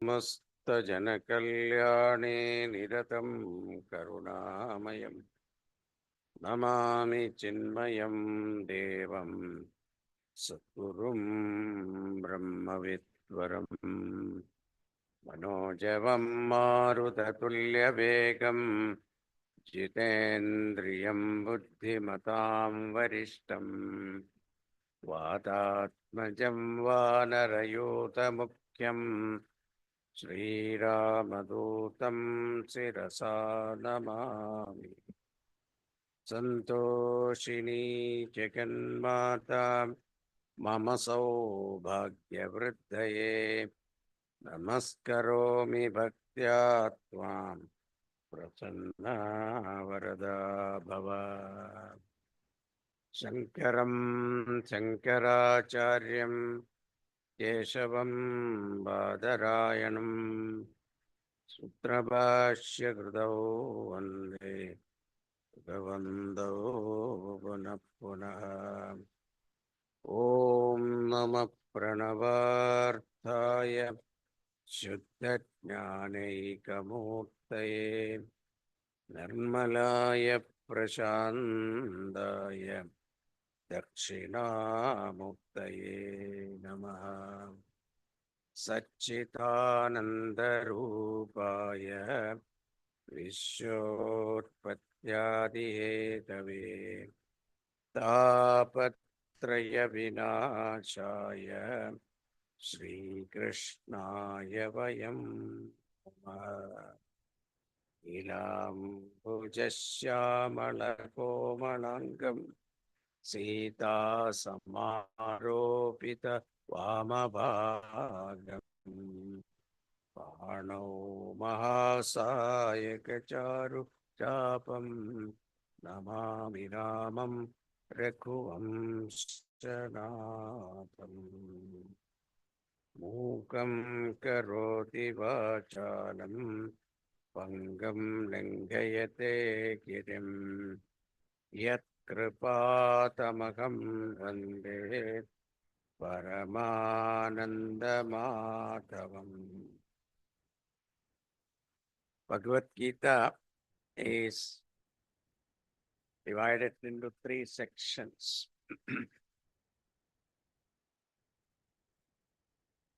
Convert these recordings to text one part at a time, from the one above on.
समस्तजनकल्याणे निरतं करुणामयं नमामि चिन्मयं देवं सद्गुरुं ब्रह्मविद्वरं मनोजवं मारुततुल्यवेगं जितेन्द्रियं बुद्धिमतां वरिष्ठं वातात्मजं वानरयूतमुख्यं श्रीरामदूतं शिरसा नमामि। सन्तोषिणी जगन्माता मम सौभाग्यवृद्धये नमस्करोमि भक्त्या त्वां प्रसन्ना वरदा भव। शङ्करं शङ्कराचार्यं केशवं बादरायणं सूत्रभाष्यकृतौ वन्दे भगवन्तौ पुनः पुनः। ॐ नमः प्रणवार्थाय शुद्धज्ञानैकमूर्तये निर्मलाय प्रशान्ताय दक्षिणामूर्तये नमः। सच्चिदानन्दरूपाय विश्वोत्पत्त्यादिहेतवे तापत्रयविनाशाय श्रीकृष्णाय वयं नमः। नीलाम्बुजश्यामलकोमलाङ्गं सीतासमारोपित वामभागम् बाणौ महासायकचारु चापं नमामि रामं रघुवंशनाथम्। मूकं करोति वाचालं पङ्गं लङ्घयते गिरिं यत्कृपातमहं वन्दे परमानन्दमाधवम्। Bhagavad Gita is divided into 3 sections.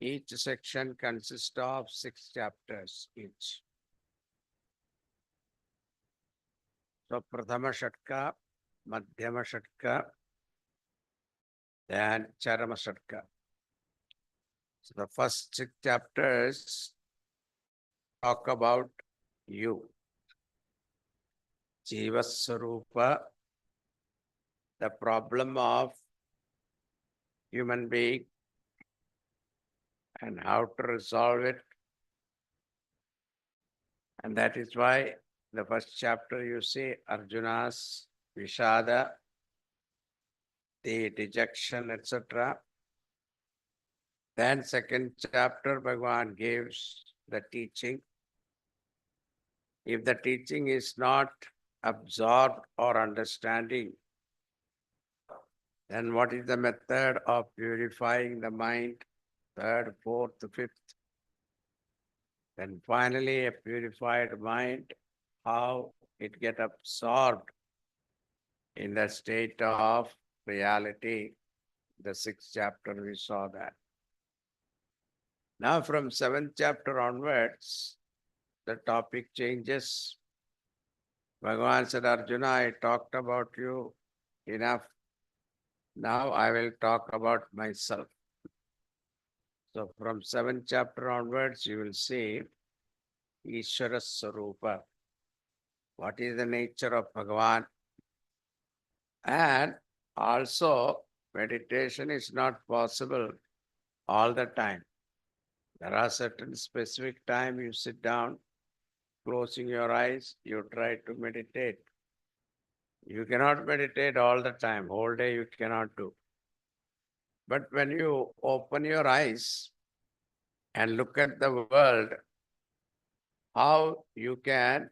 Each section consists of 6 chapters each. So, Prathama Shatka, Madhyama Shatka, then Charama Shatka. So, the first 6 chapters talk about you, Jiva Swarupa, the problem of human being and how to resolve it. And that is why the first chapter you see Arjuna's Vishada, the dejection, etc. Then second chapter Bhagavan gives the teaching. If the teaching is not absorbed or understanding, then what is the method of purifying the mind? Third, fourth, fifth. Then finally a purified mind, how it get absorbed in the state of reality. The 6th chapter we saw that. Now from 7th chapter onwards, the topic changes. Bhagavan said, Arjuna, I talked about you enough. Now I will talk about myself. So from 7th chapter onwards, you will see Ishvara Swarupa. What is the nature of Bhagavan? And also, meditation is not possible all the time. There are certain specific time you sit down, closing your eyes, you try to meditate. You cannot meditate all the time. Whole day you cannot do. But when you open your eyes and look at the world, how you can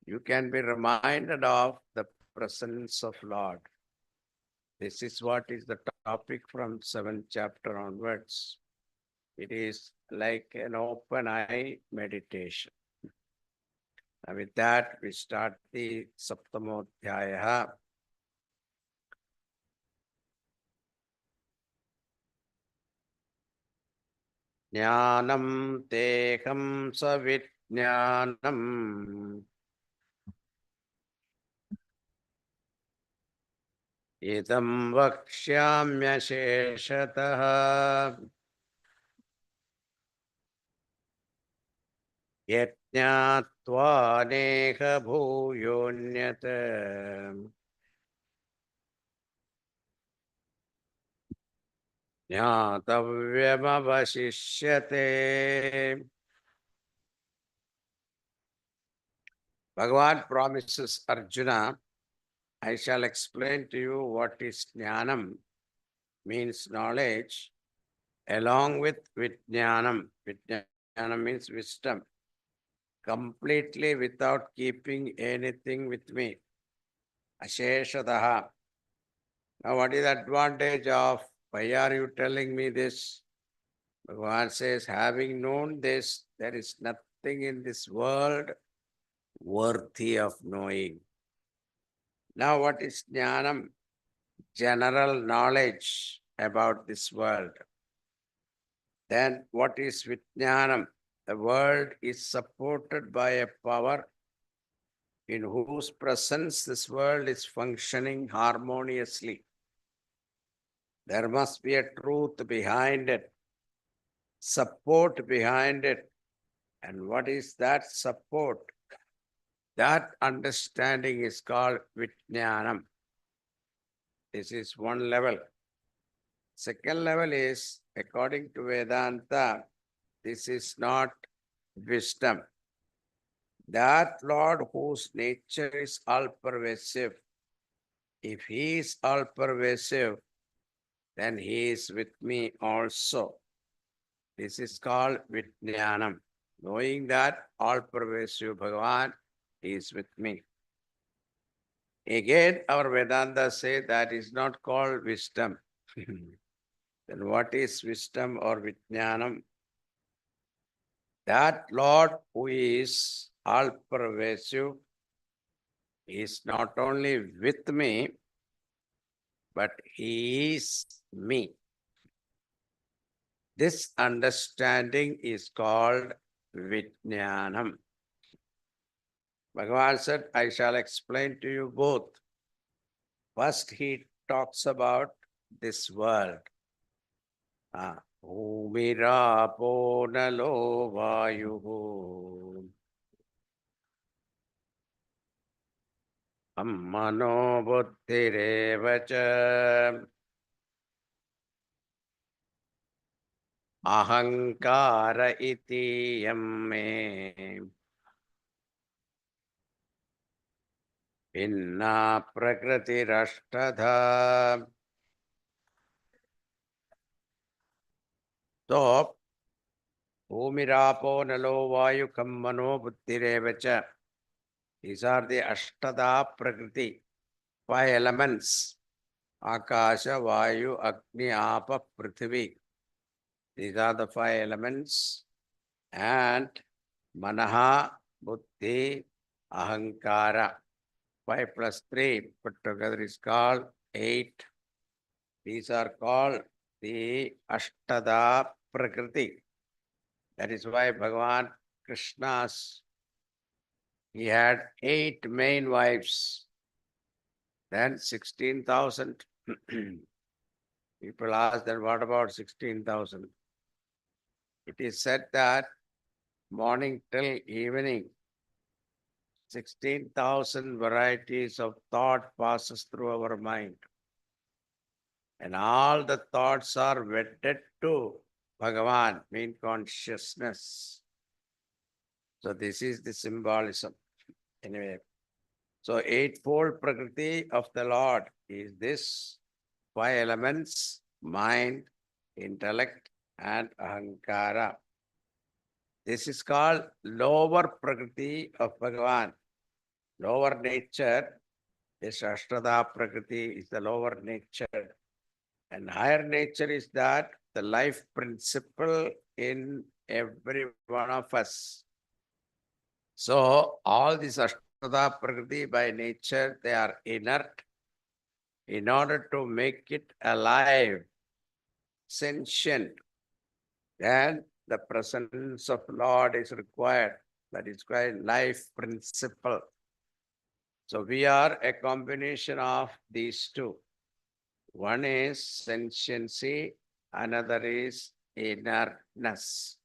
be reminded of the presence of Lord. This is what is the topic from 7th chapter onwards. It is like an open eye meditation. And with that, we start the Saptamodhyaya. Jnanam teham savijnanam idam vakshyamya sheshatah yajnatva neha bhuyonyata jnatavyamavashishyate. Bhagavan promises Arjuna, I shall explain to you what is jnanam, means knowledge, along with vijnanam. Vijnanam means wisdom, completely without keeping anything with me. Asheshadaha. Now, what is the advantage of why are you telling me this? Bhagavan says, having known this, there is nothing in this world worthy of knowing. Now, what is jnanam? General knowledge about this world. Then what is vijnanam? The world is supported by a power in whose presence this world is functioning harmoniously. There must be a truth behind it, support behind it. And what is that support? That understanding is called vijnanam. This is one level. Second level is, according to Vedanta, this is not wisdom. That Lord whose nature is all-pervasive, if He is all-pervasive, then He is with me also. This is called Vijnanam. Knowing that all-pervasive Bhagavan is with me. Again, our Vedanta say that is not called wisdom. Then what is wisdom or Vijnanam? That Lord who is all-pervasive is not only with me, but He is me. This understanding is called Vijnanam. Bhagavan said, I shall explain to you both. First, he talks about this world. Bhumirapo nalo vayuhu ammano buddhirevacha ahankara iti yamme Vinna prakriti rashtadha. So, Bhumirapo nalo vayu kammano buddhirevacha. These are the Ashtada Prakriti, 5 elements. Akasha, Vayu, Agni, Apa, Prithvi. These are the 5 elements. And Manaha, Buddhi, Ahankara. 5 plus 3 put together is called 8. These are called the Ashtada Prakriti. That is why Bhagavan Krishna's, he had 8 main wives. Then 16,000. People ask that what about 16,000? It is said that morning till evening, 16,000 varieties of thought passes through our mind. And all the thoughts are wedded to Bhagavan, mean consciousness. So this is the symbolism. Anyway, so eightfold Prakriti of the Lord is this 5 elements, mind, intellect, and ahankara. This is called lower Prakriti of Bhagavan. Lower nature, this Ashtada Prakriti is the lower nature. And higher nature is that the life principle in every one of us. So all these Ashtadha Prakriti by nature, they are inert. In order to make it alive, sentient, then the presence of Lord is required. That is called life principle. So we are a combination of these two. One is sentiency, another is inertness.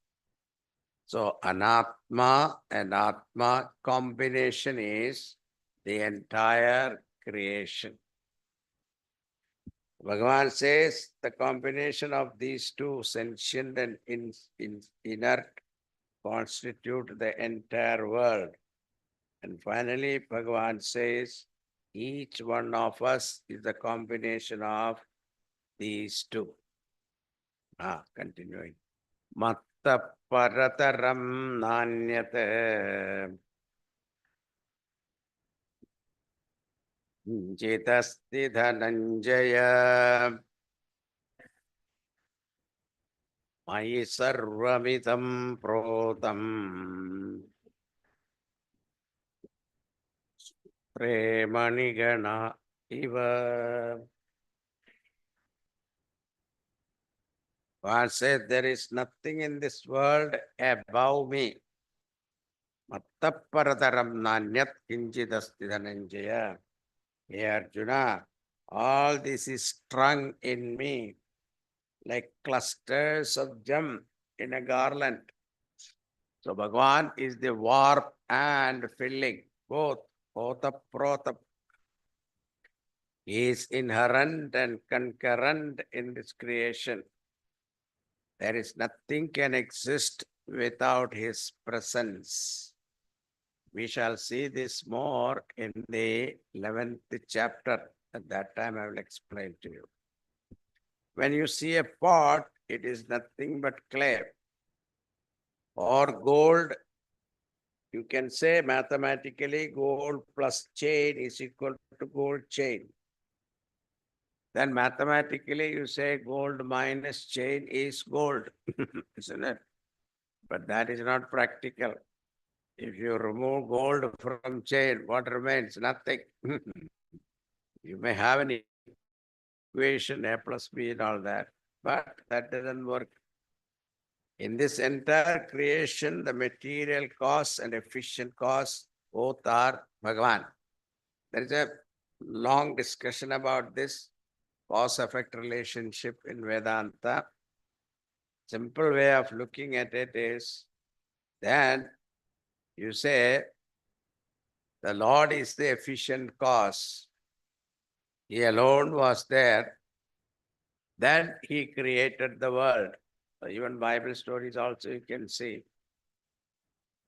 So anatma and atma combination is the entire creation. Bhagavan says the combination of these two, sentient and inert, constitute the entire world. And finally, Bhagavan says, each one of us is the combination of these two. Continuing. Matta parataram nanyate jitasti dhananjaya mayi sarvamidam protam premanigana iva. God said, there is nothing in this world above me. Matta parataram nanyat kinchidasti dhananjaya. Hey Arjuna, all this is strung in me like clusters of gem in a garland. So Bhagavan is the warp and filling, both Otaprota. He is inherent and concurrent in this creation. There is nothing can exist without his presence. We shall see this more in the 11th chapter. At that time, I will explain to you. When you see a pot, it is nothing but clay or gold. You can say mathematically gold plus chain is equal to gold chain. Then mathematically you say gold minus chain is gold, isn't it? But that is not practical. If you remove gold from chain, what remains? Nothing. You may have an equation, A plus B and all that, but that doesn't work. In this entire creation, the material cause and efficient cause both are Bhagavan. There is a long discussion about this cause-effect relationship in Vedanta. Simple way of looking at it is, then you say, the Lord is the efficient cause. He alone was there. Then he created the world. Even Bible stories also you can see.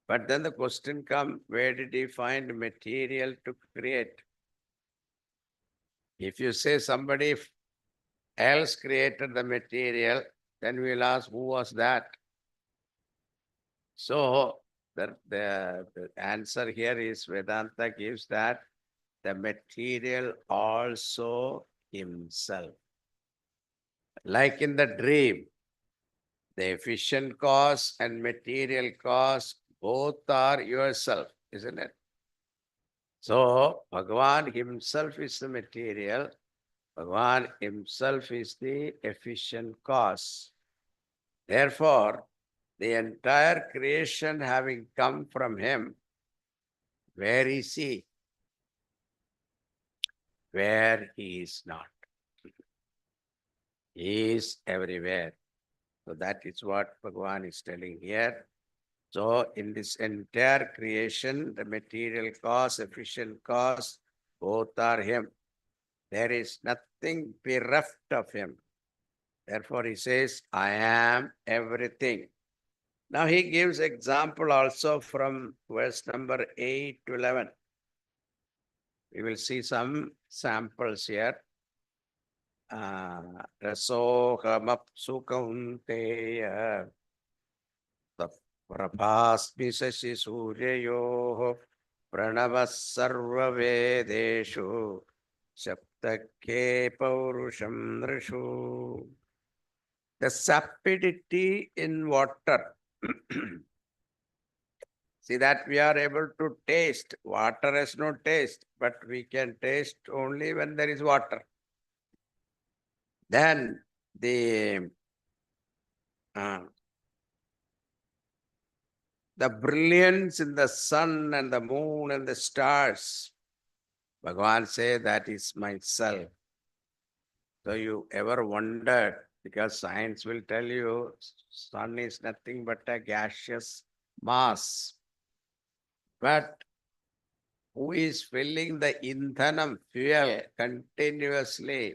But then the question comes, where did he find material to create? If you say somebody else created the material, then we'll ask, who was that? So the answer here is Vedanta gives that the material also himself. Like in the dream, the efficient cause and material cause both are yourself, isn't it? So Bhagavan himself is the material, Bhagavan himself is the efficient cause. Therefore, the entire creation having come from him, where is he? Where he is not. He is everywhere. So that is what Bhagavan is telling here. So in this entire creation, the material cause, efficient cause, both are him. There is nothing bereft of him. Therefore he says, I am everything. Now he gives example also from verse number 8 to 11. We will see some samples here. Rasohamapsu kaunteya prabhasmi sashi suryayoh pranavas sarva vedeshu saptakhe paurusham nrishu. The sapidity in water. See that we are able to taste. Water has no taste, but we can taste only when there is water. Then uh, the brilliance in the sun and the moon and the stars, Bhagavan say that is myself. So you ever wondered, because science will tell you sun is nothing but a gaseous mass. But who is filling the indhanam fuel continuously?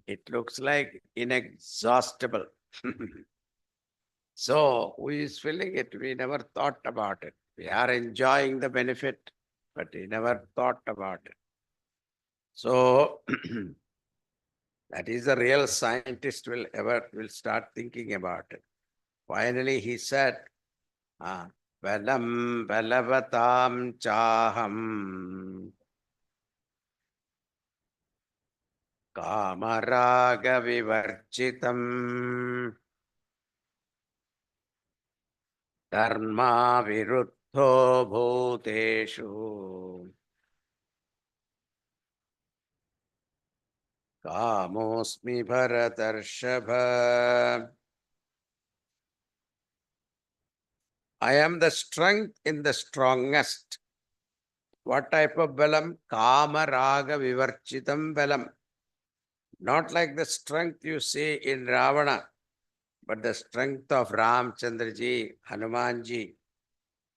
It looks like inexhaustible. So who is filling it? We never thought about it. We are enjoying the benefit, but we never thought about it. So that is the real scientist will start thinking about it. Finally, he said, Velam velavatam chaham kamaraga vivarchitam dharma viruddho bhuteshu kamosmi bharatarshava. I am the strength in the strongest. What type of velam? Kama raga vivarchitam velam. Not like the strength you see in Ravana, but the strength of Ramchandraji, Hanumanji.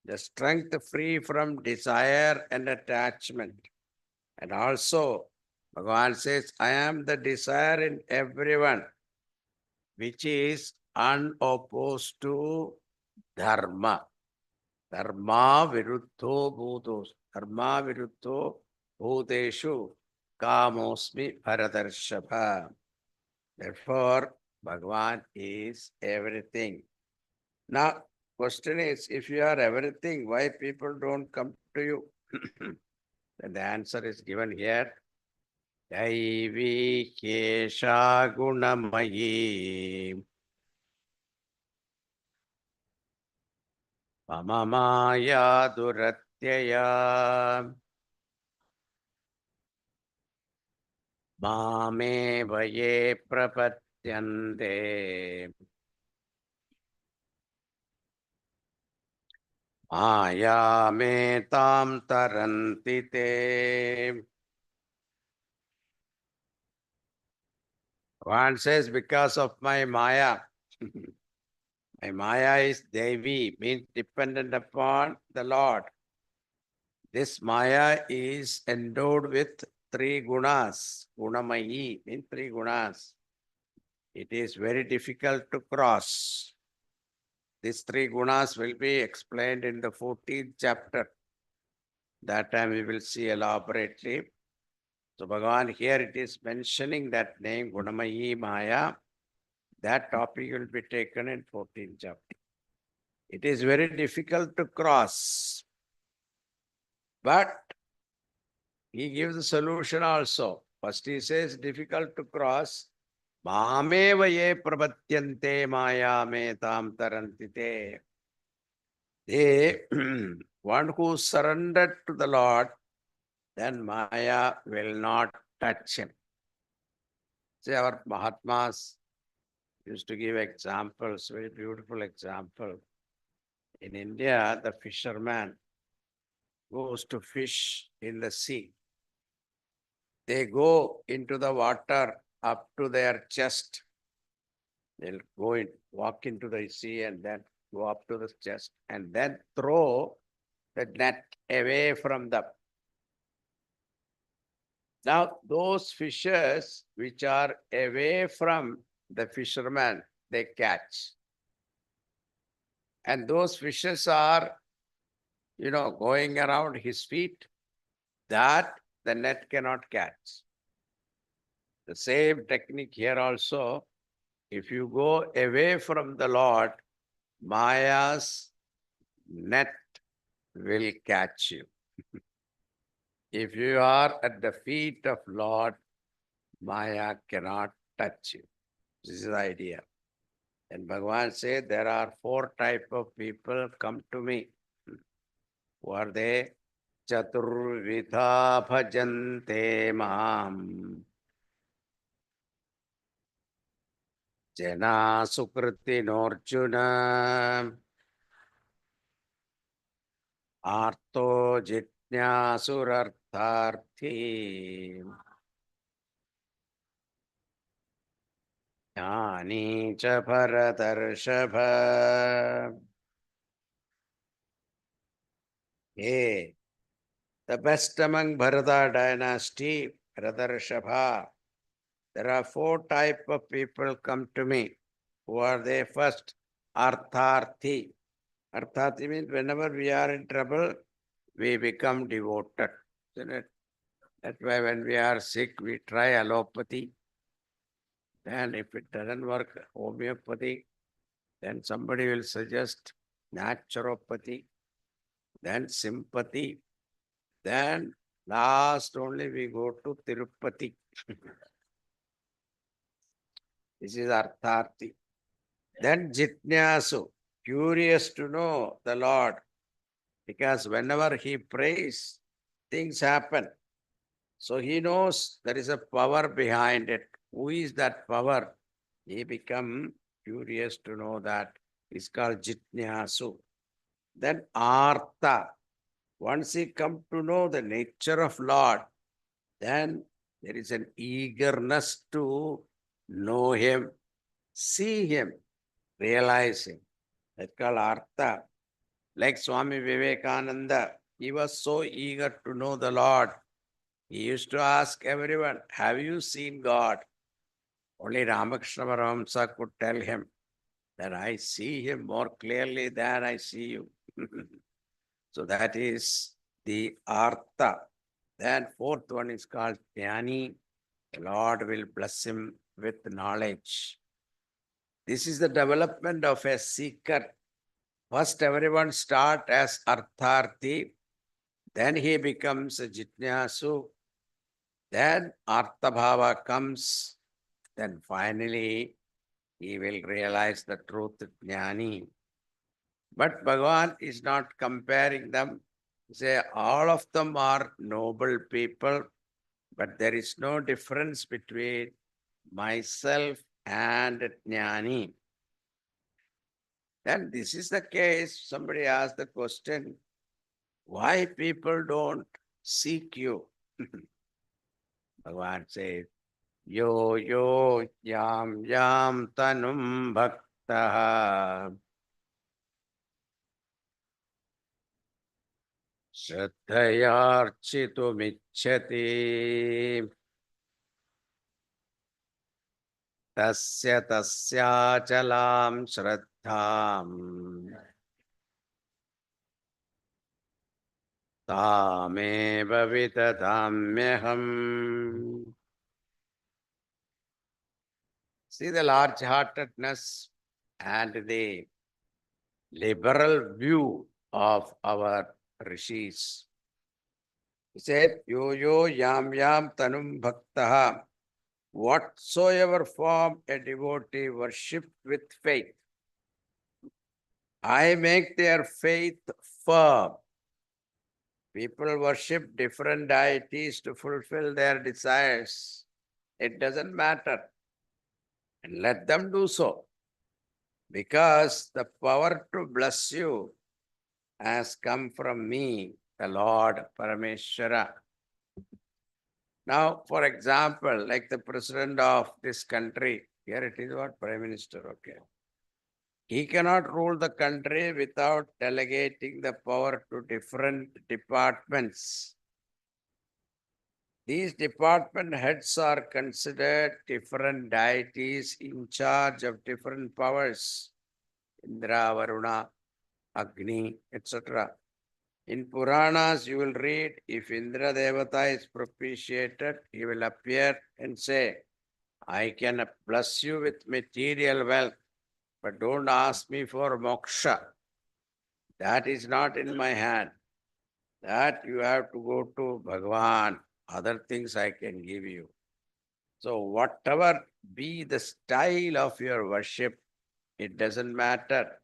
The strength free from desire and attachment. And also, Bhagavan says, I am the desire in everyone, which is unopposed to dharma. Dharma viruddho bhutos. Dharma viruddho bhuteshu kamosmi bharatarshava. Therefore, Bhagavan is everything. Now, question is, if you are everything, why people don't come to you? Then the answer is given here. Daivi kesha gunamayi mamamaya duratyaya mame vaye prapatyante maya me tam taranti te. One says, because of my Maya. My Maya is Devi, means dependent upon the Lord. This Maya is endowed with three gunas. Gunamayi means three gunas. It is very difficult to cross. These three gunas will be explained in the 14th chapter. That time we will see elaborately. So Bhagavan here it is mentioning that name Gunamayi Maya. That topic will be taken in 14th chapter. It is very difficult to cross. But he gives the solution also. First he says, difficult to cross. Mameva ye prapatyante maya me tam tarantite. They, one who surrendered to the Lord, then Maya will not touch him. See, our Mahatmas used to give examples, very beautiful example. In India, the fisherman goes to fish in the sea. They go into the water up to their chest. They'll go in, walk into the sea and then go up to the chest and then throw the net away from them. Now, those fishes which are away from the fisherman, they catch. And those fishes are, going around his feet, that the net cannot catch. The same technique here also. If you go away from the Lord, Maya's net will catch you. If you are at the feet of Lord, Maya cannot touch you. This is the idea. And Bhagavan said there are 4 types of people come to me. Who are they? Chaturvidha bhajante mam. Jana sukriti norjuna. Arto jitnyasurartharthi. Jnani cha bharatarshava. Hey, the best among Bharata dynasty, Bharatarshabha. There are 4 types of people come to me. Who are they? First, Artharthi. Artharthi means whenever we are in trouble, we become devoted. Isn't it? That's why when we are sick, we try allopathy. Then if it doesn't work, homeopathy. Then somebody will suggest naturopathy. Then sympathy. Then last only we go to Tirupati. This is Artharthi. Then Jitnyasu, curious to know the Lord. Because whenever he prays, things happen. So he knows there is a power behind it. Who is that power? He become curious to know that. It's called Jitnyasu. Then Artha. Once he come to know the nature of Lord, then there is an eagerness to know him, see him, realize him. That's called Artha. Like Swami Vivekananda, he was so eager to know the Lord. He used to ask everyone, have you seen God? Only Ramakrishna Paramahamsa could tell him that I see him more clearly than I see you. So that is the Artha. Then 4th one is called Jnani. The Lord will bless him with knowledge. This is the development of a seeker. First, everyone start as Artharthi. Then he becomes a Jitnyasu. Then Arthabhava comes. Then finally, he will realize the truth, Jnani. But Bhagavan is not comparing them. He say all of them are noble people, but there is no difference between myself and Jnani. Then this is the case. Somebody asked the question, why people don't seek you? Bhagavan says, yo yo yam yam tanum bhaktaha Shraddhayarchitumichhati tasya tasyachalam shraddham tameva vidadamyaham. See the large-heartedness and the liberal view of our rishis. He said, yo yo yam yam tanum bhaktaha. Whatsoever form a devotee worship with faith, I make their faith firm. People worship different deities to fulfill their desires. It doesn't matter. And let them do so. Because the power to bless you has come from me, the Lord Parameshwara. Now, for example, like the president of this country, here it is what? Prime Minister, okay. He cannot rule the country without delegating the power to different departments. These department heads are considered different deities in charge of different powers. Indra, Varuna, Agni, etc. In Puranas, you will read, if Indra Devata is propitiated, he will appear and say, I can bless you with material wealth, but don't ask me for moksha. That is not in my hand. That you have to go to Bhagavan. Other things I can give you. So whatever be the style of your worship, It doesn't matter.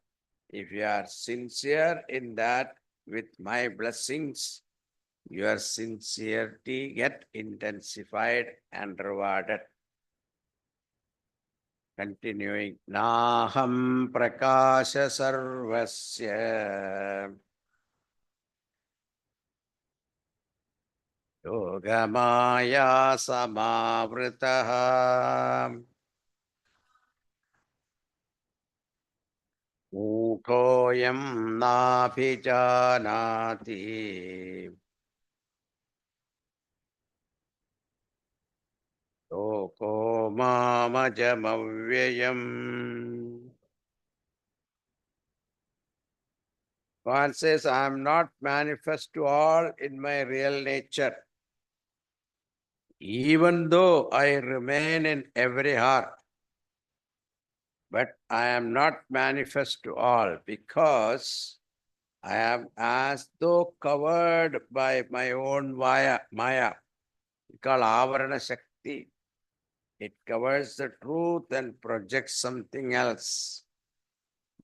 If you are sincere in that, with my blessings, your sincerity get intensified and rewarded. Continuing, Naham Prakasha Sarvasya Yogamaya Samavritaha Mukoyam Nabhijanati Loko Mamajamavyayam. One says, I am not manifest to all in my real nature, even though I remain in every heart. But I am not manifest to all because I am as though covered by my own Maya, called Avarana Shakti. It covers the truth and projects something else.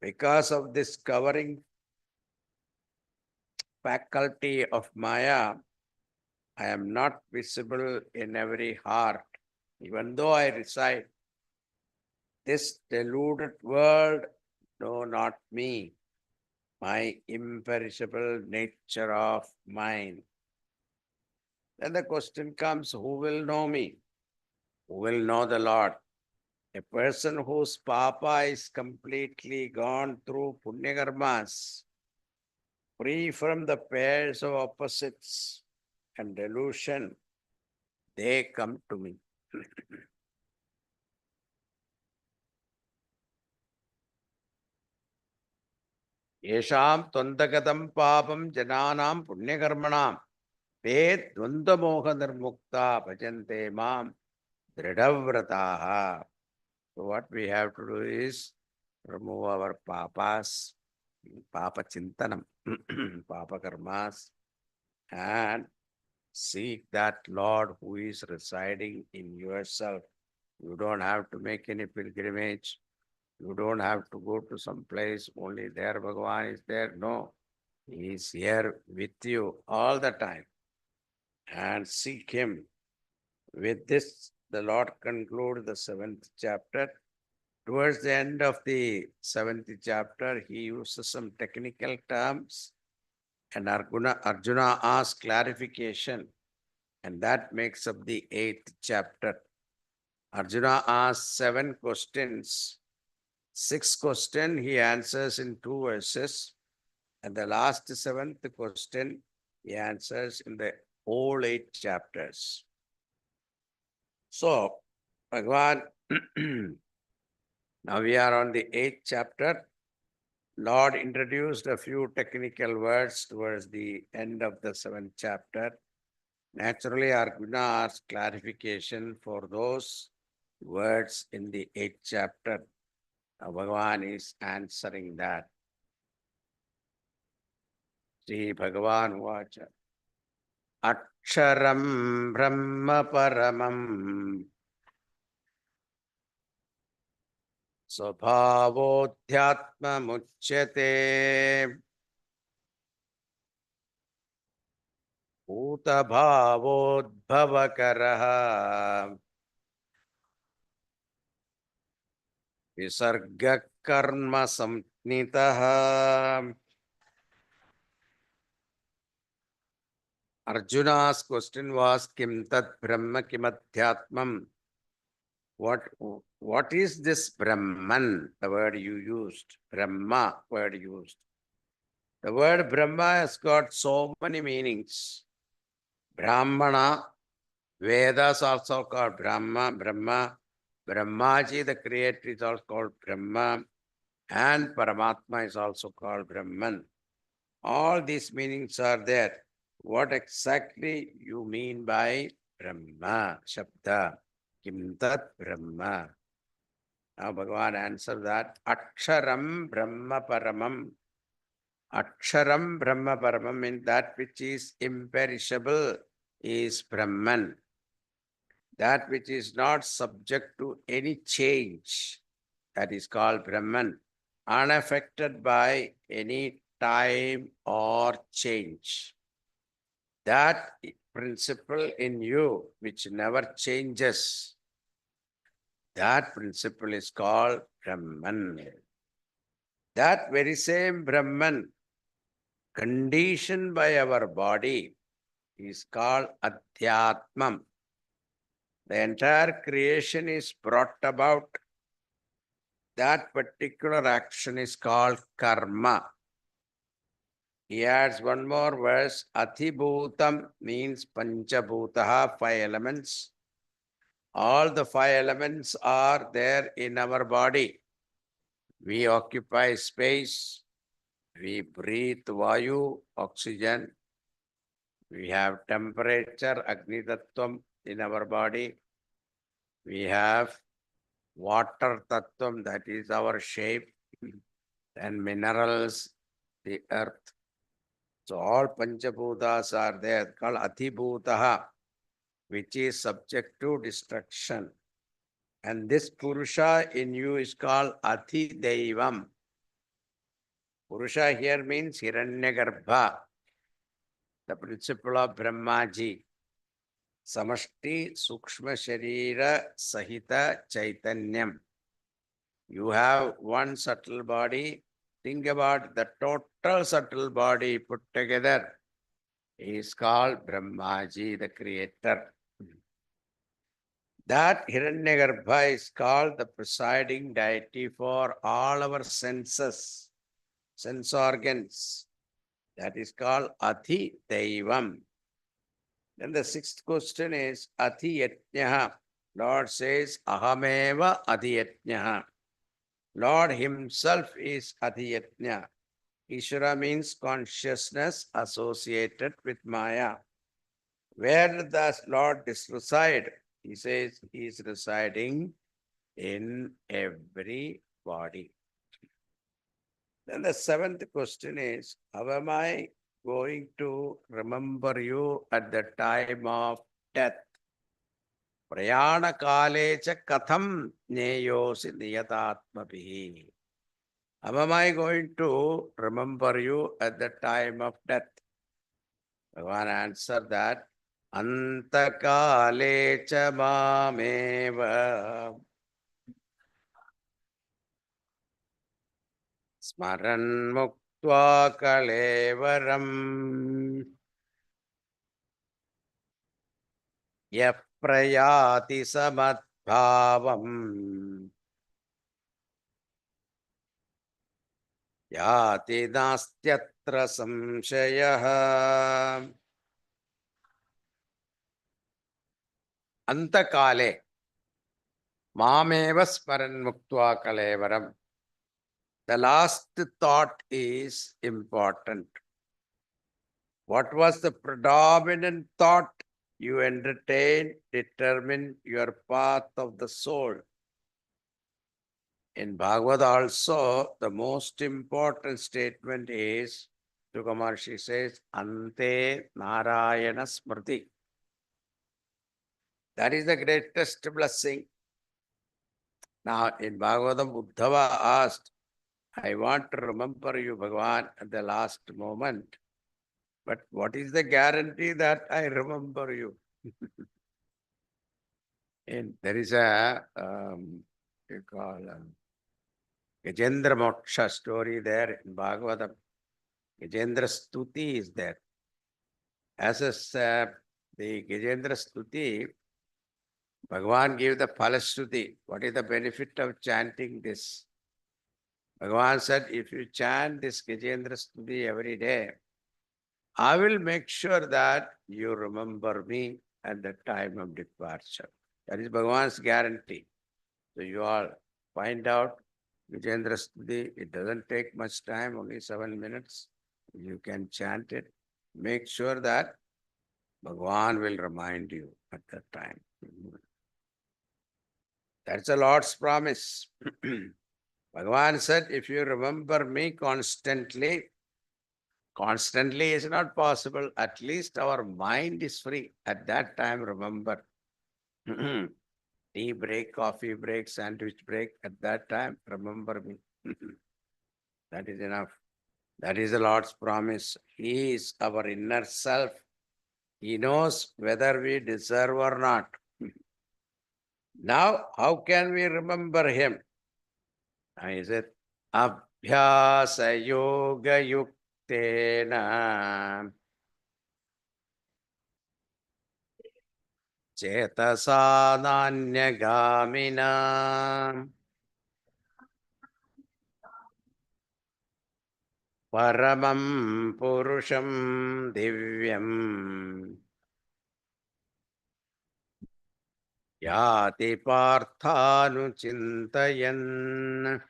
Because of this covering faculty of Maya, I am not visible in every heart, even though I reside. This deluded world, no, not me, my imperishable nature of mind. Then the question comes, who will know me? Who will know the Lord? A person whose papa is completely gone through punya karmas, free from the pairs of opposites and delusion, they come to me. Yesham Twandagatam Papam Jananam Punyakarmanam Te Dvandamoha Nirmukta Bhajante Mam Dridhavrataha. So what we have to do is remove our papas, papa chintanam, papa karmas, and seek that Lord who is residing in yourself. You don't have to make any pilgrimage. You don't have to go to some place, only there Bhagavan is there. No, he is here with you all the time. And seek him. With this, the Lord concludes the 7th chapter. Towards the end of the 7th chapter, he uses some technical terms, and Arjuna asks clarification, and that makes up the 8th chapter. Arjuna asks 7 questions. 6th question he answers in 2 verses, and the last 7th question he answers in the whole 8 chapters. So, Bhagavan, now we are on the 8th chapter. Lord introduced a few technical words towards the end of the 7th chapter. Naturally, Arjuna asks clarification for those words in the 8th chapter. Bhagavan is answering that. Sri Bhagavan Vacha. Aksharam Brahma Paramam Svabhavodhyatma Muchyate Bhutabhavodbhavakaraha Visarga Karma Samnitaha. Arjuna's question was, Kim Tat Brahma Kimadhyatmam? What is this Brahman, the word you used? Brahma word used. The word Brahma has got so many meanings. Brahmana, Vedas also called Brahma, Brahmaji, the creator, is also called Brahma, and Paramatma is also called Brahman. All these meanings are there. What exactly you mean by Brahma, Shabda? Kim tat Brahma? Now Bhagavan answered that. Aksharam Brahma Paramam. Aksharam Brahma Paramam means that which is imperishable is Brahman. That which is not subject to any change, that is called Brahman, unaffected by any time or change. That principle in you, which never changes, that principle is called Brahman. That very same Brahman, conditioned by our body, is called Adhyatmam. The entire creation is brought about. That particular action is called karma. He adds one more verse. Athibhutam means panchabhutaha, 5 elements. All the 5 elements are there in our body. We occupy space. We breathe vayu, oxygen. We have temperature, Agni Tattvam in our body. We have water Tattvam, that is our shape, and minerals, the earth. So all Panchabhutas are there, called Athibhutaha, which is subject to destruction. And this Purusha in you is called Athidaivam. Purusha here means Hiranyagarbha, the principle of Brahmaji. Samashti Sukshma Sharira Sahita Chaitanyam. You have one subtle body. Think about the total subtle body put together. Is called Brahmaji, the creator. That Hiranyagarbha is called the presiding deity for all our senses, sense organs. That is called Athi Daivam. Then the 6th question is Athi Yajna. Lord says, Ahameva Athi Yajna. Lord himself is Athi Yajna. Ishvara means consciousness associated with Maya. Where does Lord reside? He says he is residing in every body. Then the 7th question is, how am I going to remember you at the time of death? Prayana kale cha katham neyosi niyatatmabihi. How am I going to remember you at the time of death? Bhagavan answered that, Antakale cha mameva Smaran muktva kalevaram yaprayati samadbhavam yati nastyatra samshayah. Antakale mameva smaran muktva kalevaram. The last thought is important. What was the predominant thought you entertained, determined your path of the soul? In Bhagavad also, the most important statement is, Tukamarshi says, Ante Narayana Smriti. That is the greatest blessing. Now, in Bhagavatam, Uddhava asked, I want to remember you, Bhagavan, at the last moment. But what is the guarantee that I remember you? And there is a you call Gajendra Moksha story there in Bhagavatam. Gajendra Stuti is there. As the Gajendra Stuti, Bhagavan gave the Palastuti. What is the benefit of chanting this? Bhagavan said, if you chant this Gajendra Stuti every day, I will make sure that you remember me at the time of departure. That is Bhagavan's guarantee. So you all find out Gajendra Stuti. It doesn't take much time, only 7 minutes. You can chant it. Make sure that Bhagavan will remind you at that time. That's the Lord's promise. Bhagavan said, if you remember me constantly is not possible. At least our mind is free. At that time, remember. tea break, coffee break, sandwich break, at that time, remember me. That is enough. That is the Lord's promise. He is our inner self. He knows whether we deserve or not. Now, how can we remember him? He said, Abhyasa yoga yuktena cetasa nanya paramam purusham divyam yati parthanu chintayan.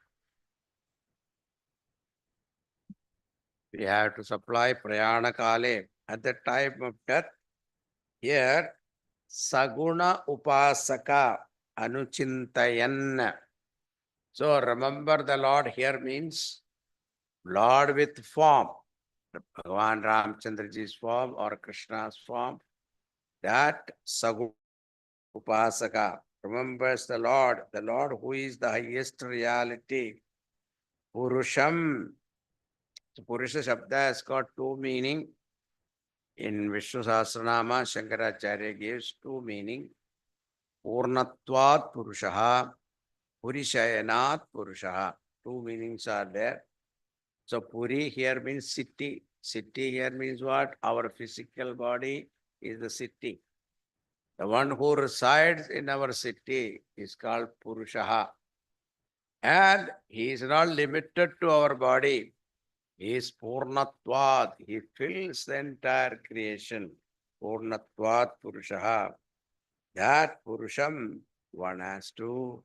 We have to supply prayana kale at the time of death. Here, saguna upasaka anuchintayan. So remember the Lord here means Lord with form. Bhagavan Ramchandraji's form or Krishna's form. That saguna upasaka remembers the Lord who is the highest reality. Purusham. So Purusha Shabda has got two meaning. In Vishnu Sahasranama, Shankaracharya gives two meaning. Purnatvat Purushaha, Purishayanat Purushaha. Two meanings are there. So Puri here means city. City here means what? Our physical body is the city. The one who resides in our city is called Purushaha. And he is not limited to our body. He is Purnatvat. He fills the entire creation. Purnatvat Purushaha. That Purusham one has to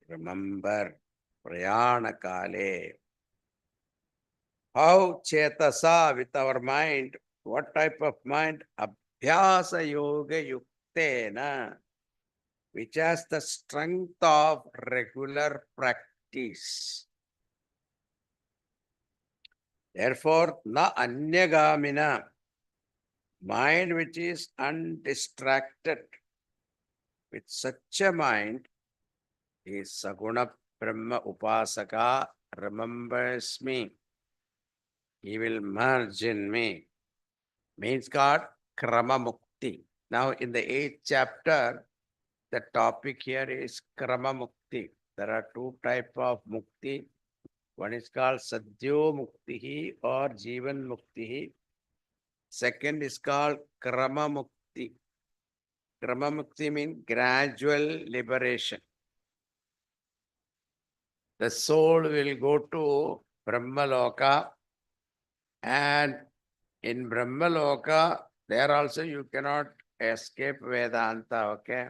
remember. Prayana Kale. How Chetasa with our mind? What type of mind? Abhyasa Yoga Yuktena, which has the strength of regular practice. Therefore, na anyagamina, mind which is undistracted. With such a mind, is Saguna Brahma Upasaka remembers me. He will merge in me. Means called Krama Mukti. Now, in the 8th chapter, the topic here is Krama Mukti. There are two types of Mukti. One is called Sadhyo Muktihi or Jivan Muktihi. Second is called Krama Mukti. Krama Mukti means gradual liberation. The soul will go to Brahmaloka, and in Brahmaloka, there also you cannot escape Vedanta, okay?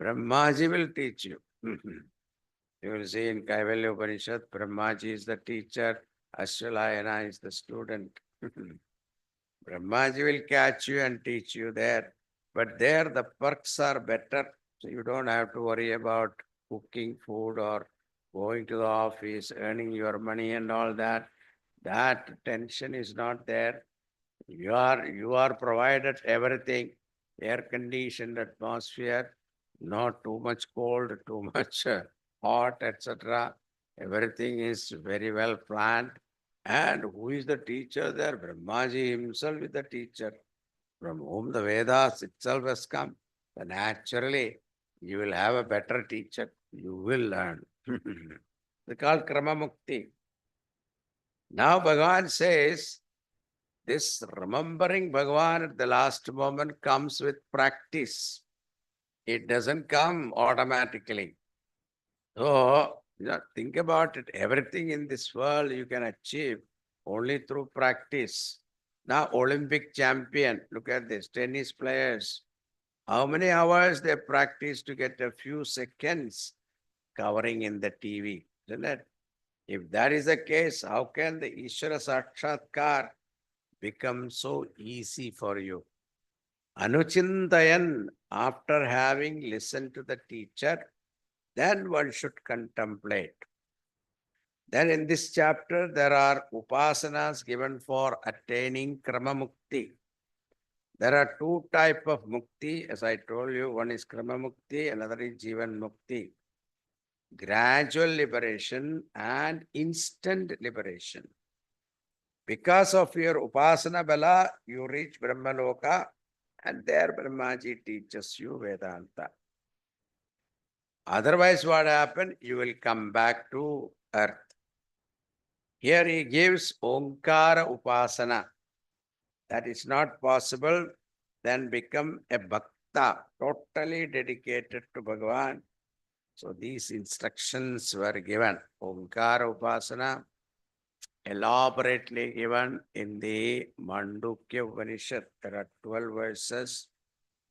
Brahmaji will teach you. You will see in Kaivalya Upanishad, Brahmaji is the teacher, Ashwalayana is the student. Brahmaji will catch you and teach you there. But there the perks are better. So you don't have to worry about cooking food or going to the office, earning your money and all that. That tension is not there. You are provided everything, air-conditioned atmosphere, not too much cold, too much hot, etc. Everything is very well planned. And who is the teacher there? Brahmaji himself is the teacher, from whom the Vedas itself has come. So naturally, you will have a better teacher. You will learn. They call Krama Mukti. Now Bhagavan says, this remembering Bhagavan at the last moment comes with practice. It doesn't come automatically. So, think about it. Everything in this world you can achieve only through practice. Now, Olympic champion, look at this, tennis players. How many hours they practice to get a few seconds covering in the TV, isn't it? If that is the case, how can the Ishvara Sakshatkar become so easy for you? Anuchintayan, after having listened to the teacher, then one should contemplate. Then in this chapter, there are upasanas given for attaining Krama Mukti. There are two types of mukti, as I told you. One is krama mukti, another is jivan mukti. Gradual liberation and instant liberation. Because of your upasana bala, you reach Brahmaloka, and there Brahmaji teaches you Vedanta. Otherwise, what happened? You will come back to earth. Here he gives Omkara Upasana. That is not possible, then become a Bhakta, totally dedicated to Bhagavan. So these instructions were given. Omkara Upasana, elaborately given in the Mandukya Upanishad. There are 12 verses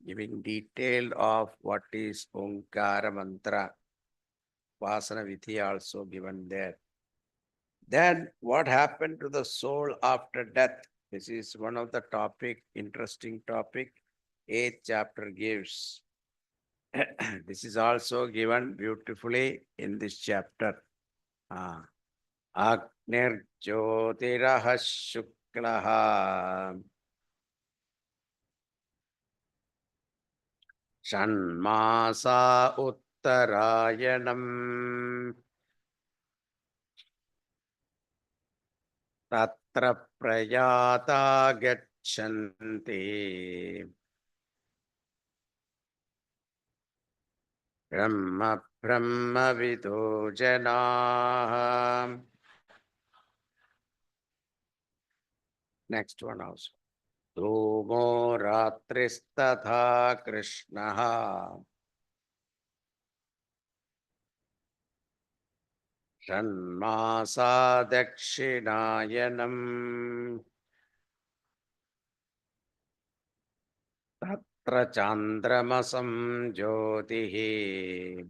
giving detail of what is Omkara Mantra. Upasana Vidhi also given there. Then what happened to the soul after death? This is one of the topic, interesting topic. 8th chapter gives. This is also given beautifully in this chapter. Agnir Jyotiraha Shuklaha Shanmasa Uttarayanam Tatra Prayata Gachanti Brahma Brahma Vido Janaha. Next one also. Dhumo Ratristatha Krishnaha Shanmasa Dakshinayanam Tatra Chandramasam Jyotihi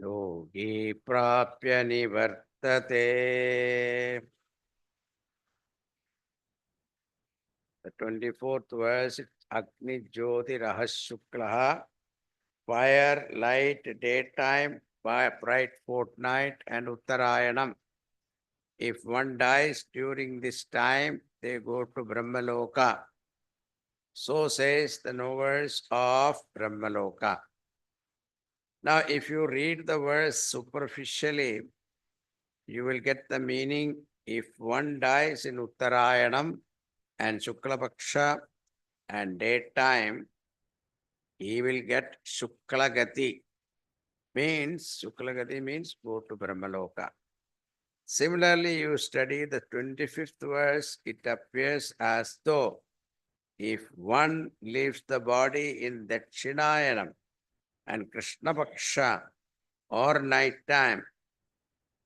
Yogi Prapya Nivartate. The 24th verse, Agni Jyoti Rahashuklaha, fire, light, daytime, bright fortnight, and Uttarayanam. If one dies during this time, they go to Brahmaloka. So says the knowers of Brahmaloka. Now, if you read the verse superficially, you will get the meaning. If one dies in Uttarayanam and Shuklapaksha and daytime, he will get Shuklagati. Shuklagati means go to Brahmaloka. Similarly, you study the 25th verse, it appears as though if one leaves the body in Dakshinayanam and Krishna Paksha or night time,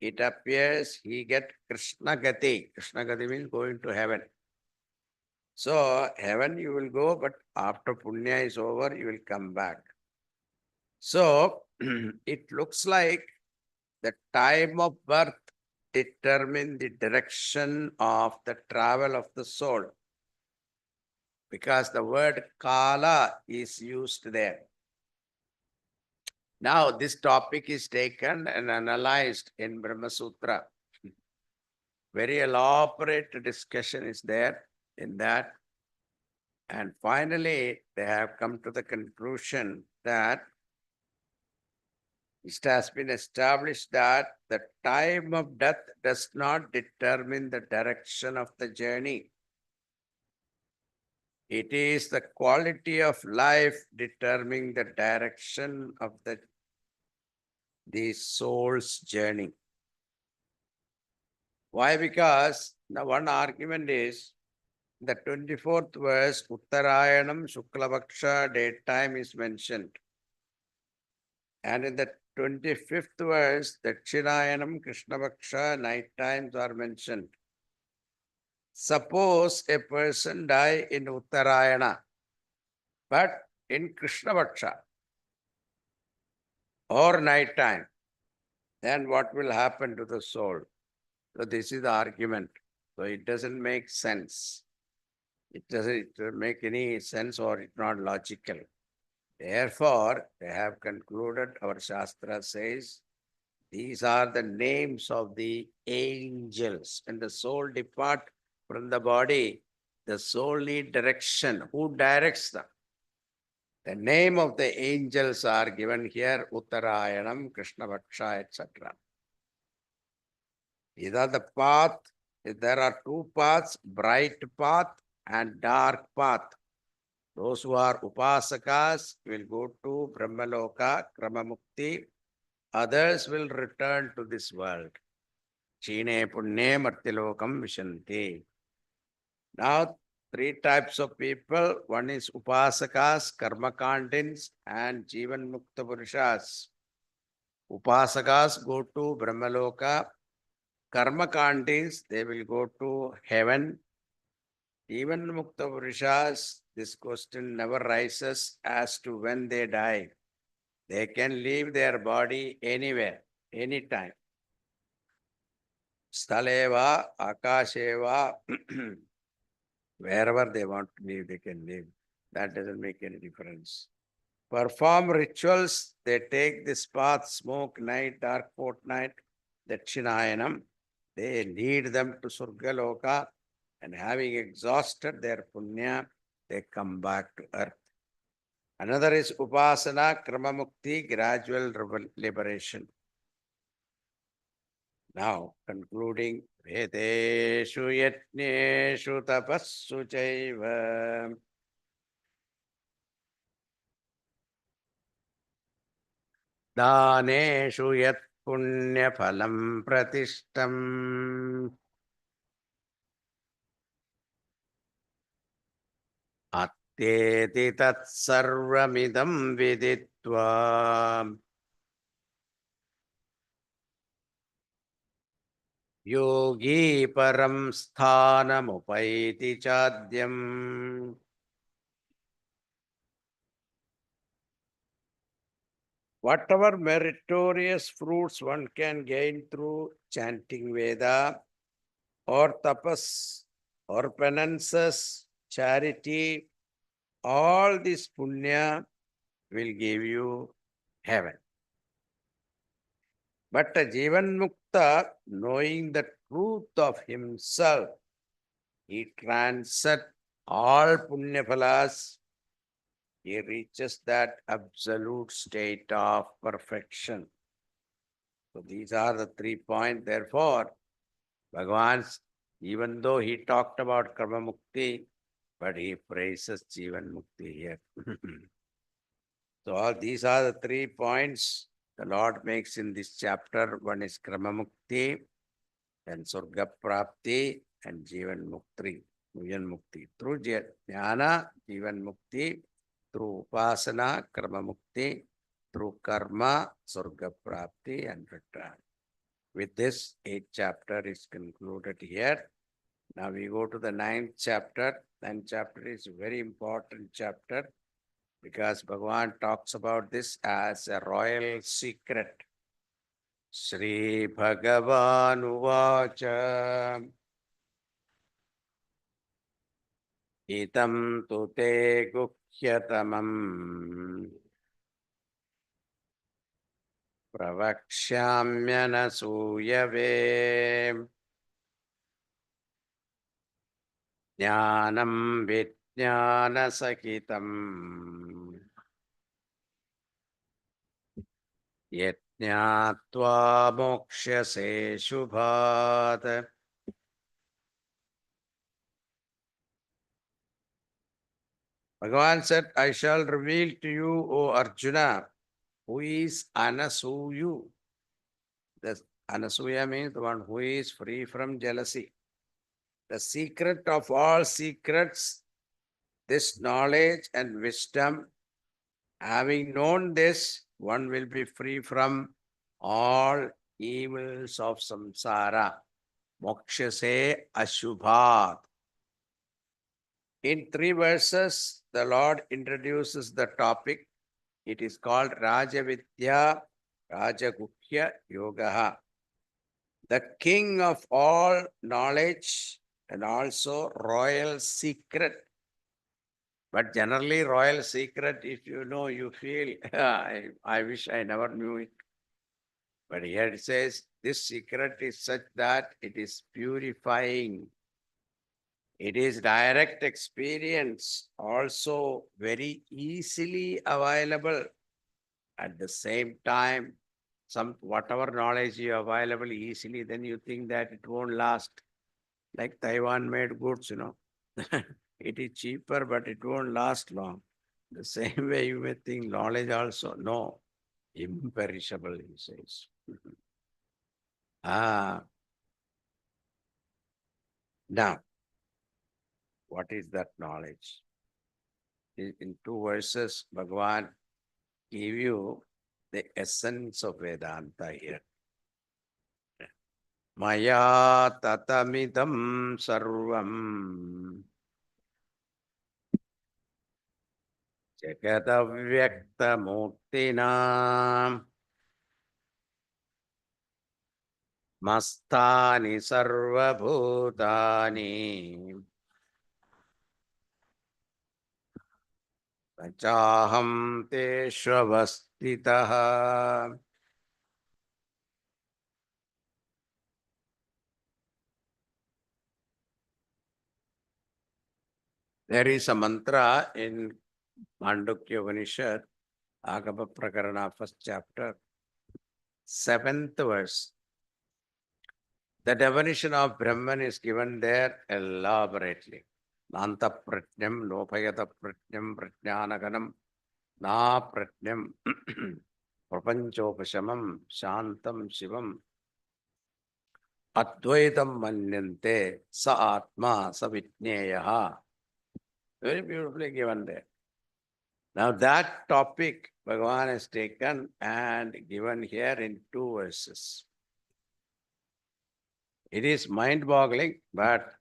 it appears he get Krishna Gati. Krishna Gati means going to heaven. So heaven you will go, but after Punya is over, you will come back. So it looks like the time of birth determines the direction of the travel of the soul, because the word Kala is used there. Now, this topic is taken and analyzed in Brahma Sutra. Very elaborate discussion is there in that. And finally, they have come to the conclusion that it has been established that the time of death does not determine the direction of the journey. It is the quality of life determining the direction of the soul's journey. Why? Because the one argument is the 24th verse, Uttarayanam Shuklavaksha, daytime is mentioned. And in the 25th verse, Dakshinayanam Krishnavaksha, night times are mentioned. Suppose a person die in Uttarayana, but in Krishnavaksha or night time, then what will happen to the soul? So this is the argument. So it doesn't make sense. It doesn't make any sense, or it's not logical. Therefore, they have concluded, our Shastra says, these are the names of the angels. When the soul depart from the body, the soul need direction. Who directs them? The name of the angels are given here, Uttarayanam, Krishna Vaksha, etc. These are the path. There are two paths, bright path and dark path. Those who are upasakas will go to Brahmaloka, Kramamukti. Others will return to this world. Chine Punne Martilokam Vishanti. Now, three types of people. One is upasakas, karmakandins, and Jivan Mukta Purushas. Upasakas go to Brahmaloka. Karmakandins, they will go to heaven. Even Mukta Purushas, this question never rises as to when they die. They can leave their body anywhere, anytime. Staleva, Akasheva, wherever they want to live, they can live. That doesn't make any difference. Perform rituals, they take this path, smoke night, dark fortnight, Dakshinayanam. They lead them to Surgaloka, and having exhausted their punya, they come back to earth. Another is Upasana, Kramamukti, gradual liberation. Now, concluding, Vedeshu Yajneshu Tapassu Chaiva Daneshu Yat Punya Phalam Pratishtam Atteti Tat Sarvamidam Viditva Yogi Param Sthanam Upaiti Chadyam. Whatever meritorious fruits one can gain through chanting Veda or tapas or penances, charity, all this punya will give you heaven. But a Jivan Mukta, knowing the truth of himself, he transcends all punya phalas. He reaches that absolute state of perfection. So these are the 3 points. Therefore, Bhagavan, even though he talked about Karma Mukti, but he praises Jivan Mukti here. So all these are the 3 points the Lord makes in this chapter. One is Karma Mukti, then Surga Prapti, and Jivan Mukti. Through Jnana, Jivan Mukti, through Upasana, Karma Mukti, through Karma, Surga Prapti, and return. With this, 8th chapter is concluded here. Now we go to the 9th chapter. 9th chapter is a very important chapter because Bhagavan talks about this as a royal secret. Sri Bhagavan Uvacha Itam Tute Gukhyatamam Pravakshamyanasuyave Jnanam Vijnanasakitam Yajnatva Mokshase Shubhat. Bhagavan said, I shall reveal to you, O Arjuna, who is Anasuyu. The Anasuya means the one who is free from jealousy. The secret of all secrets, this knowledge and wisdom. Having known this, one will be free from all evils of samsara. Mokshase Ashubhat. In 3 verses, the Lord introduces the topic. It is called Rajavidya Rajaguhya Yogaha. The king of all knowledge and also royal secret. But generally, royal secret, if you know, you feel, I wish I never knew it. But here it says, this secret is such that it is purifying. It is direct experience, also very easily available. At the same time, whatever knowledge you have available easily, then you think that it won't last. Like Taiwan made goods, it is cheaper, but it won't last long. The same way you may think knowledge also, no, imperishable, he says. Ah, now, what is that knowledge? In two verses, Bhagavan give you the essence of Vedanta here. Maya tatamidam sarvam jagadavyakthamurtina mastani sarvabhutani Nachaham teshvavastitaha. There is a mantra in Mandukya Upanishad, Agama Prakarana, first chapter, 7th verse. The definition of Brahman is given there elaborately. Nanta pratnyam, lopayata pratnyam, prajnanaganam, na pratnyam, prapanchopashamam, shantam shivam, advaitam manyante, sa atma, sa vitneyaha. Very beautifully given there. Now that topic Bhagavan has taken and given here in two verses. It is mind-boggling, but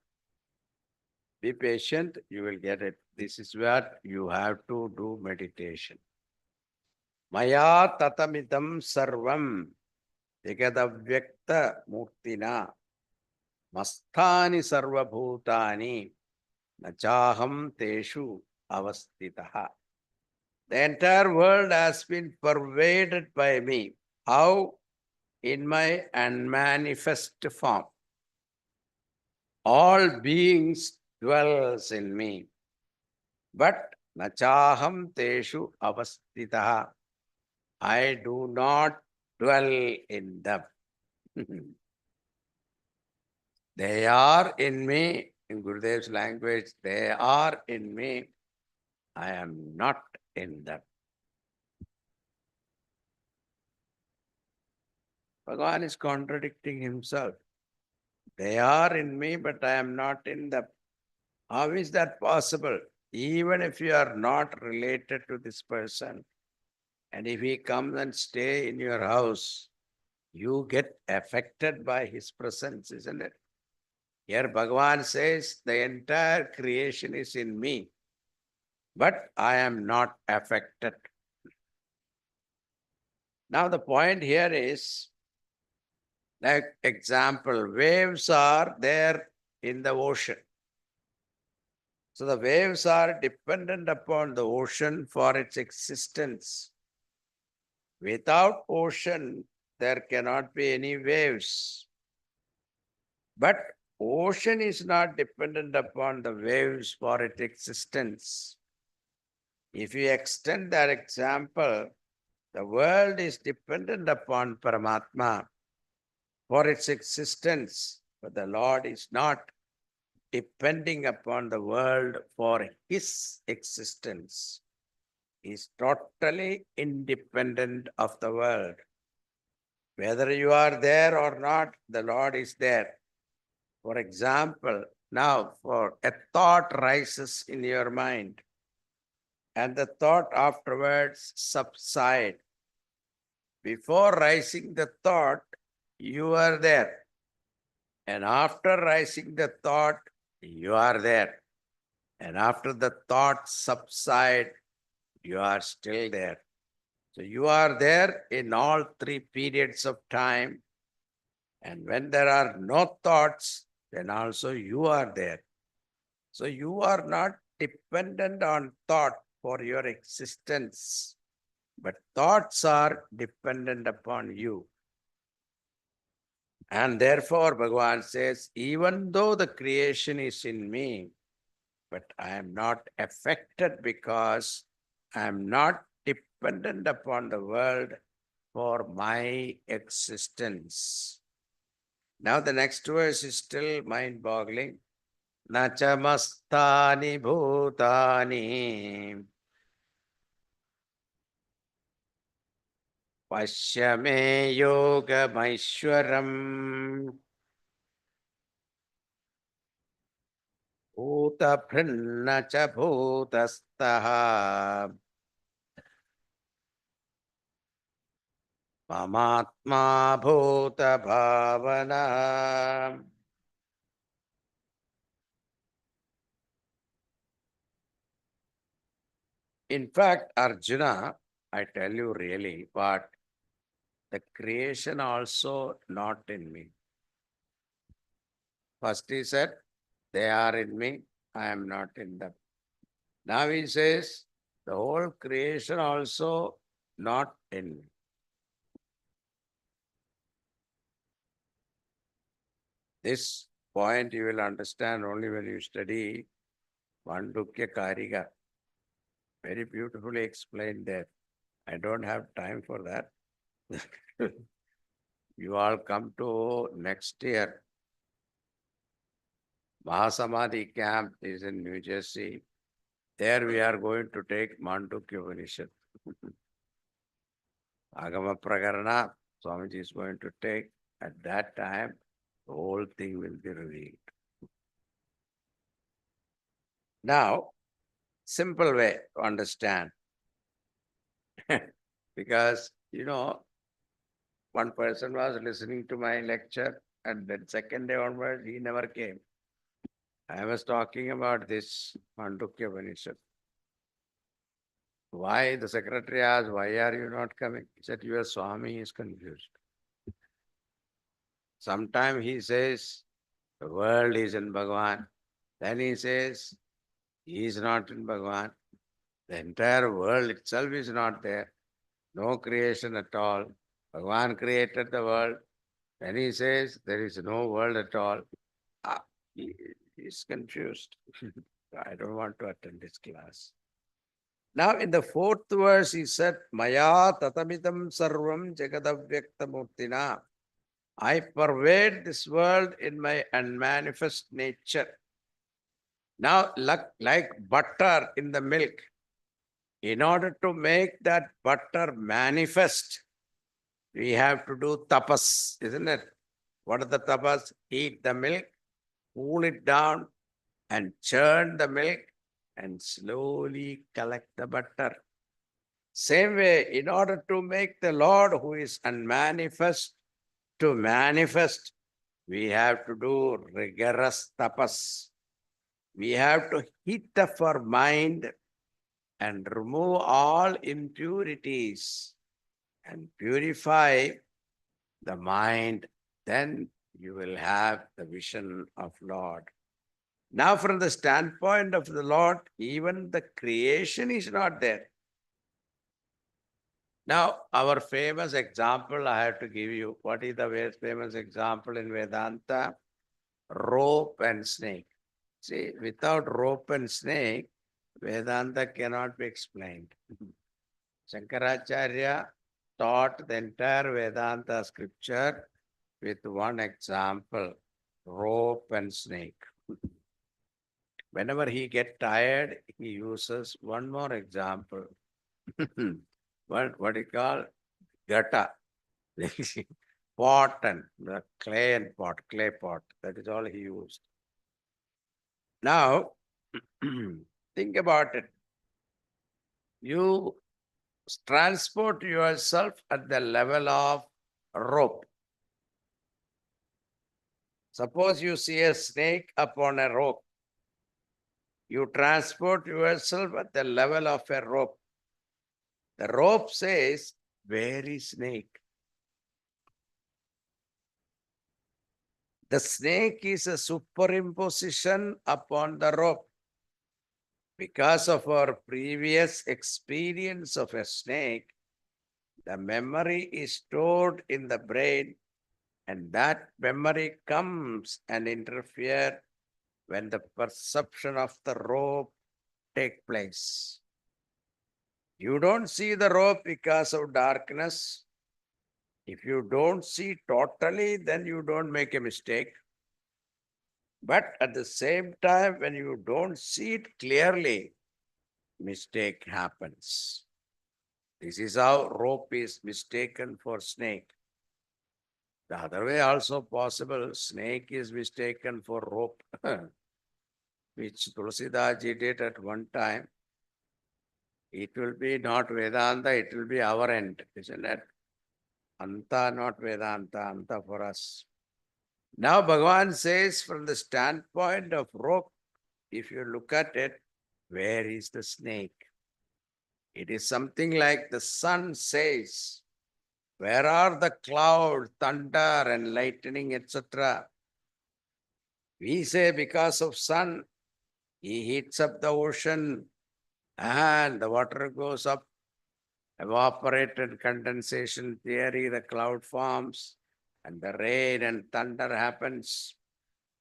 be patient, you will get it. This is where you have to do meditation. Maya tatamidam sarvam jagadavyakta murtina masthani sarvabhutani nachaham teshu avastitaha. The entire world has been pervaded by me. How? In my unmanifest form. All beings dwells in me. But nachaham teshu avastitaha. I do not dwell in them. They are in me. In Gurudev's language, they are in me. I am not in them. Bhagavan is contradicting himself. They are in me, but I am not in them. How is that possible? Even if you are not related to this person, and if he comes and stay in your house, you get affected by his presence, isn't it? Here Bhagavan says, the entire creation is in me, but I am not affected. Now the point here is, like example, waves are there in the ocean. So the waves are dependent upon the ocean for its existence. Without ocean, there cannot be any waves. But ocean is not dependent upon the waves for its existence. If you extend that example, the world is dependent upon Paramatma for its existence, but the Lord is not depending upon the world for his existence. He is totally independent of the world. Whether you are there or not, the Lord is there. For example, now for a thought rises in your mind and the thought afterwards subside. Before rising the thought, you are there. And after rising the thought, you are there. And after the thought subside, you are still there. So you are there in all three periods of time. And when there are no thoughts, then also you are there. So you are not dependent on thought for your existence, but thoughts are dependent upon you. And therefore, Bhagavan says, even though the creation is in me, but I am not affected because I am not dependent upon the world for my existence. Now the next verse is still mind-boggling. Nachamastani bhutani pashyame yogamaishwaram bhutaprinna cha bhutastaha mamatma bhuta bhavana. In fact, Arjuna, I tell you really, but the creation also not in me. First he said, they are in me, I am not in them. Now he says, the whole creation also not in me. This point you will understand only when you study Mandukya Karika. Very beautifully explained there. I don't have time for that. You all come to next year. Mahasamadhi camp is in New Jersey. There we are going to take Mandukya Upanishad. Agama Prakarana, Swamiji is going to take. At that time, the whole thing will be revealed. Now, simple way to understand. Because, one person was listening to my lecture and then second day onwards, he never came. I was talking about this Mandukya Upanishad. Why? The secretary asked, why are you not coming? He said, your Swami is confused. Sometimes he says, the world is in Bhagavan. Then he says, he is not in Bhagavan. The entire world itself is not there. No creation at all. Bhagavan created the world. Then he says, there is no world at all. He is confused. I don't want to attend this class. Now in the fourth verse he said, Maya tatamitam sarvam jagadavyaktamurtina. I pervade this world in my unmanifest nature. Now, like butter in the milk, in order to make that butter manifest, we have to do tapas, isn't it? What are the tapas? Heat the milk, cool it down, and churn the milk, and slowly collect the butter. Same way, in order to make the Lord who is unmanifest to manifest, we have to do rigorous tapas. We have to heat up our mind and remove all impurities and purify the mind. Then you will have the vision of Lord. Now, from the standpoint of the Lord, even the creation is not there. Now, our famous example I have to give you. What is the very famous example in Vedanta? Rope and snake. See, without rope and snake, Vedanta cannot be explained. Shankaracharya taught the entire Vedanta scripture with one example, rope and snake. Whenever he gets tired, he uses one more example. What he call gata, pot and the clay pot. That is all he used. Now, think about it. You transport yourself at the level of rope. Suppose you see a snake upon a rope. You transport yourself at the level of a rope. The rope says, where is snake? The snake is a superimposition upon the rope. Because of our previous experience of a snake, the memory is stored in the brain And that memory comes and interfere when the perception of the rope take place. You don't see the rope because of darkness. If you don't see totally, then you don't make a mistake. But at the same time, when you don't see it clearly, mistake happens. This is how rope is mistaken for snake. The other way also possible. Snake is mistaken for rope, which Tulsidaji did at one time. It will be not Vedanta, it will be our end, isn't it? Anta, not Vedanta, Anta for us. Now Bhagavan says from the standpoint of rope, if you look at it, where is the snake? It is something like the sun says, where are the cloud, thunder and lightning, etc.? We say because of sun, he heats up the ocean and the water goes up, evaporated condensation theory, the cloud forms and the rain and thunder happens.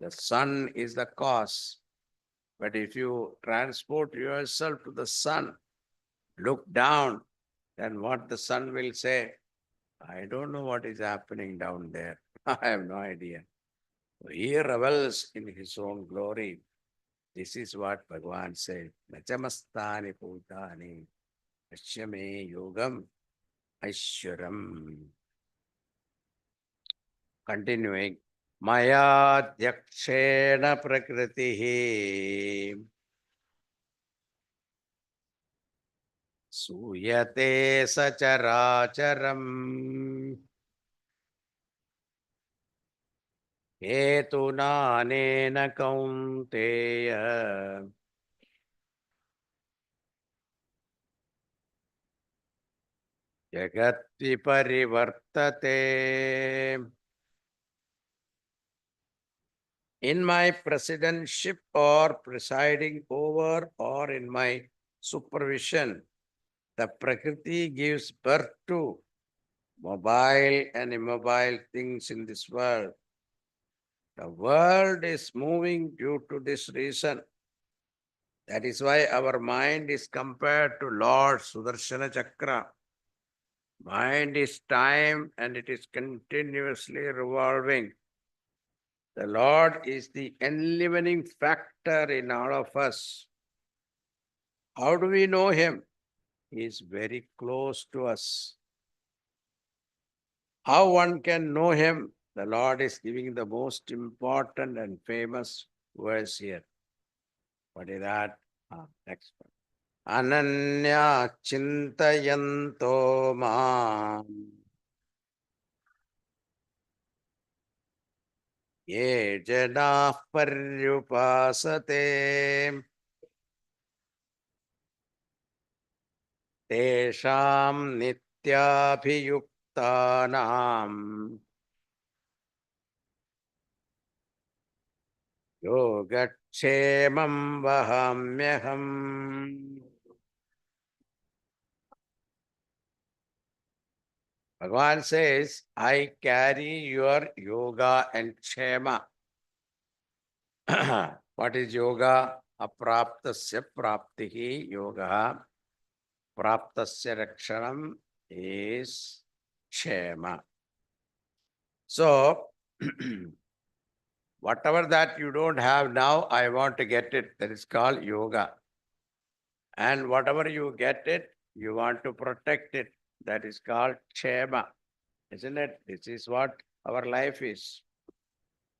The sun is the cause. But if you transport yourself to the sun, look down, then what the sun will say? I don't know what is happening down there. I have no idea. He revels in his own glory. This is what Bhagavan said. Nachamastani putani ashyame yogam aishwaram. Continuing. Maya dyakshena prakritihi suyate sacharacharam hetunanena kaunteya jagat viparivartate. In my presidentship or presiding over or in my supervision, the Prakriti gives birth to mobile and immobile things in this world. The world is moving due to this reason. That is why our mind is compared to Lord Sudarshana Chakra. Mind is time and it is continuously revolving. The Lord is the enlivening factor in all of us. How do we know him? He is very close to us. How one can know him? The Lord is giving the most important and famous verse here. What is that? Next one. Ananya chintayanto maam ye jana paryupasate tesham nityabhiyuktanam yogatshemam vahamyaham. Bhagavan says, I carry your yoga and kshema. What is yoga? Apraptasya praptihi yoga. Praptasya rakshanam is kshema. So, whatever that you don't have now, I want to get it. That is called yoga. And whatever you get it, you want to protect it. That is called kshema. Isn't it? This is what our life is.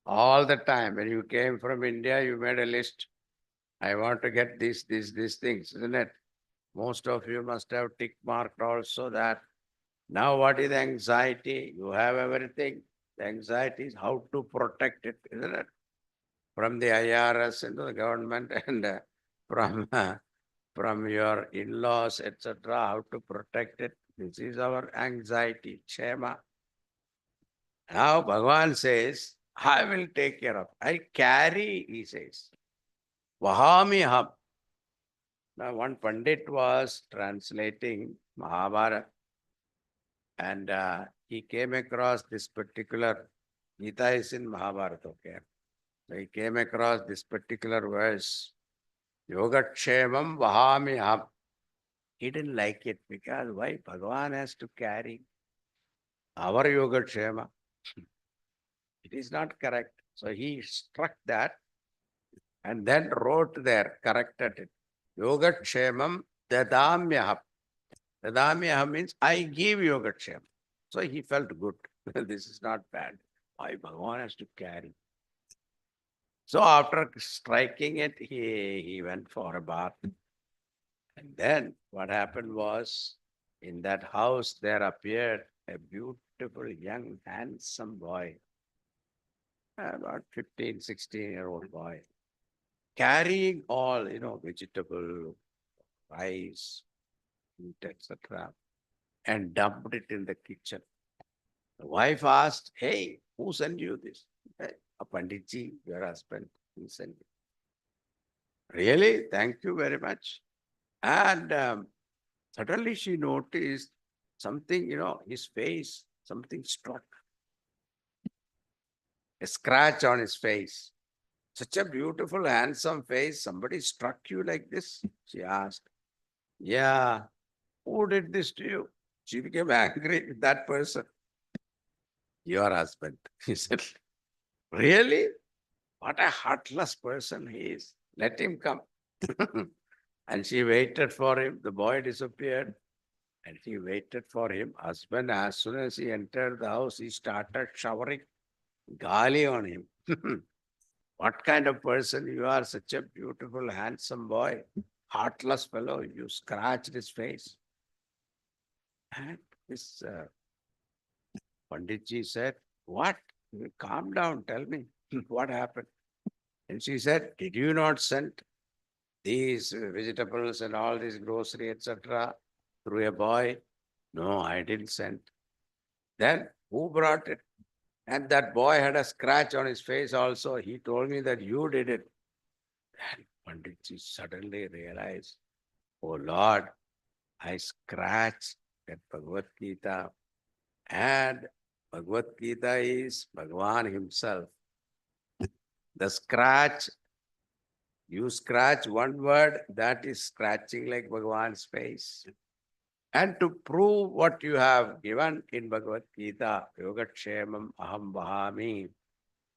All the time. When you came from India, you made a list. I want to get these things, isn't it? Most of you must have tick marked also that. Now what is anxiety? You have everything. The anxiety is how to protect it, isn't it? From the IRS into the government and from your in-laws, etc., how to protect it. This is our anxiety, kshema. Now Bhagavan says, I will take care of. I carry, he says. Vahamiham. Now one Pandit was translating Mahabharata and he came across this particular Gita is in Mahabharata, okay? So he came across this particular verse, Yogatshemam Vahamiham. He didn't like it because why? Bhagavan has to carry our Yogatshema. It is not correct. So he struck that and then wrote there, corrected it. Yogatshemam dadamyaham. Dadamyaham means I give Yogatshema. So he felt good. This is not bad. Why Bhagavan has to carry? So after striking it, he went for a bath. And then what happened was, in that house there appeared a beautiful, young, handsome boy, about 15, 16-year-old boy, carrying all, vegetable, rice, meat, etc., and dumped it in the kitchen. The wife asked, hey, who sent you this? "Hey, a Panditji, your husband, he sent it. Really? Thank you very much. And suddenly she noticed something, his face, something struck, a scratch on his face. Such a beautiful, handsome face. Somebody struck you like this? She asked. Yeah. Who did this to you? She became angry with that person. Your husband. He said, really? What a heartless person he is. Let him come. And she waited for him. The boy disappeared. And she waited for him. Husband, as soon as he entered the house, he started showering gali on him. What kind of person you are, such a beautiful, handsome boy, heartless fellow. You scratched his face. And this Panditji said, what? Calm down, tell me what happened. And she said, did you not send these vegetables and all this grocery, etc., through a boy? No, I didn't send. Then who brought it? And that boy had a scratch on his face also. He told me that you did it. And Panditji suddenly realized, oh Lord, I scratched that Bhagavad Gita. And Bhagavad Gita is Bhagavan himself. The scratch, you scratch one word, that is scratching like Bhagavan's face. And to prove what you have given in Bhagavad Gita, Yogatshemam Aham Vahami,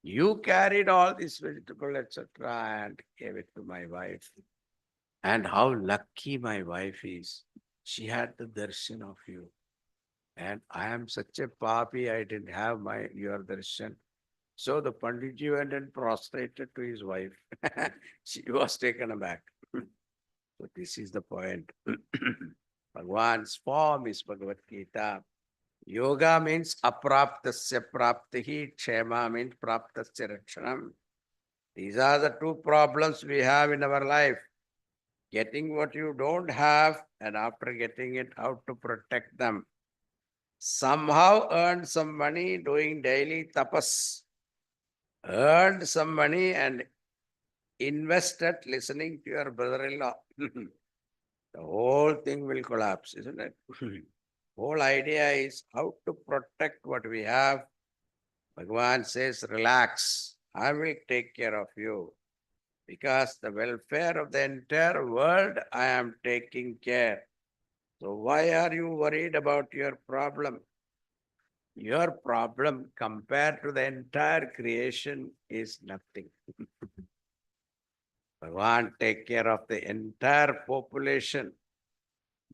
you carried all this vegetable, etc., and gave it to my wife. And how lucky my wife is. She had the darshan of you. And I am such a papi, I didn't have your darshan. So the Panditji went and prostrated to his wife. She was taken aback. So this is the point. Bhagwan's form is Bhagavad Gita. Yoga means apraptasya praptihi, kshema means praptasya rakshanam. These are the two problems we have in our life. Getting what you don't have, and after getting it, how to protect them. Somehow earn some money doing daily tapas. Earned some money and invested listening to your brother-in-law. The whole thing will collapse, isn't it? Whole idea is how to protect what we have. Bhagavan says, relax, I will take care of you. Because the welfare of the entire world, I am taking care. So why are you worried about your problem? Your problem compared to the entire creation is nothing. Bhagavan take care of the entire population,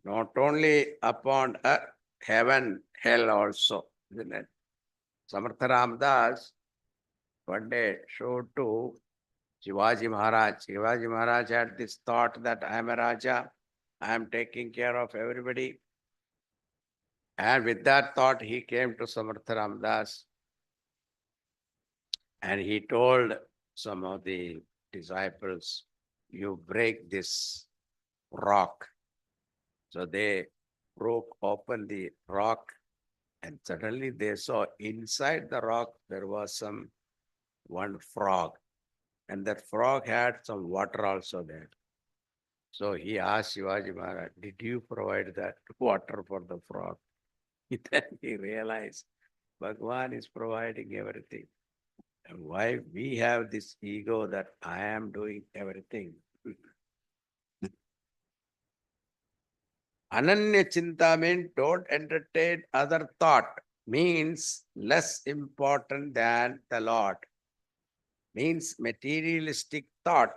not only upon heaven, hell also, isn't it? Samartha Ramdas one day showed to Shivaji Maharaj. Shivaji Maharaj had this thought that I am a Raja, I am taking care of everybody. And with that thought, he came to Samartha Ramdas and he told some of the disciples, you break this rock. So they broke open the rock and suddenly they saw inside the rock there was one frog. And that frog had some water also there. So he asked Shivaji Maharaj, did you provide that water for the frog? Then he realized Bhagavan is providing everything. And why we have this ego that I am doing everything. Ananya Chinta means don't entertain other thought, means less important than the Lord, means materialistic thought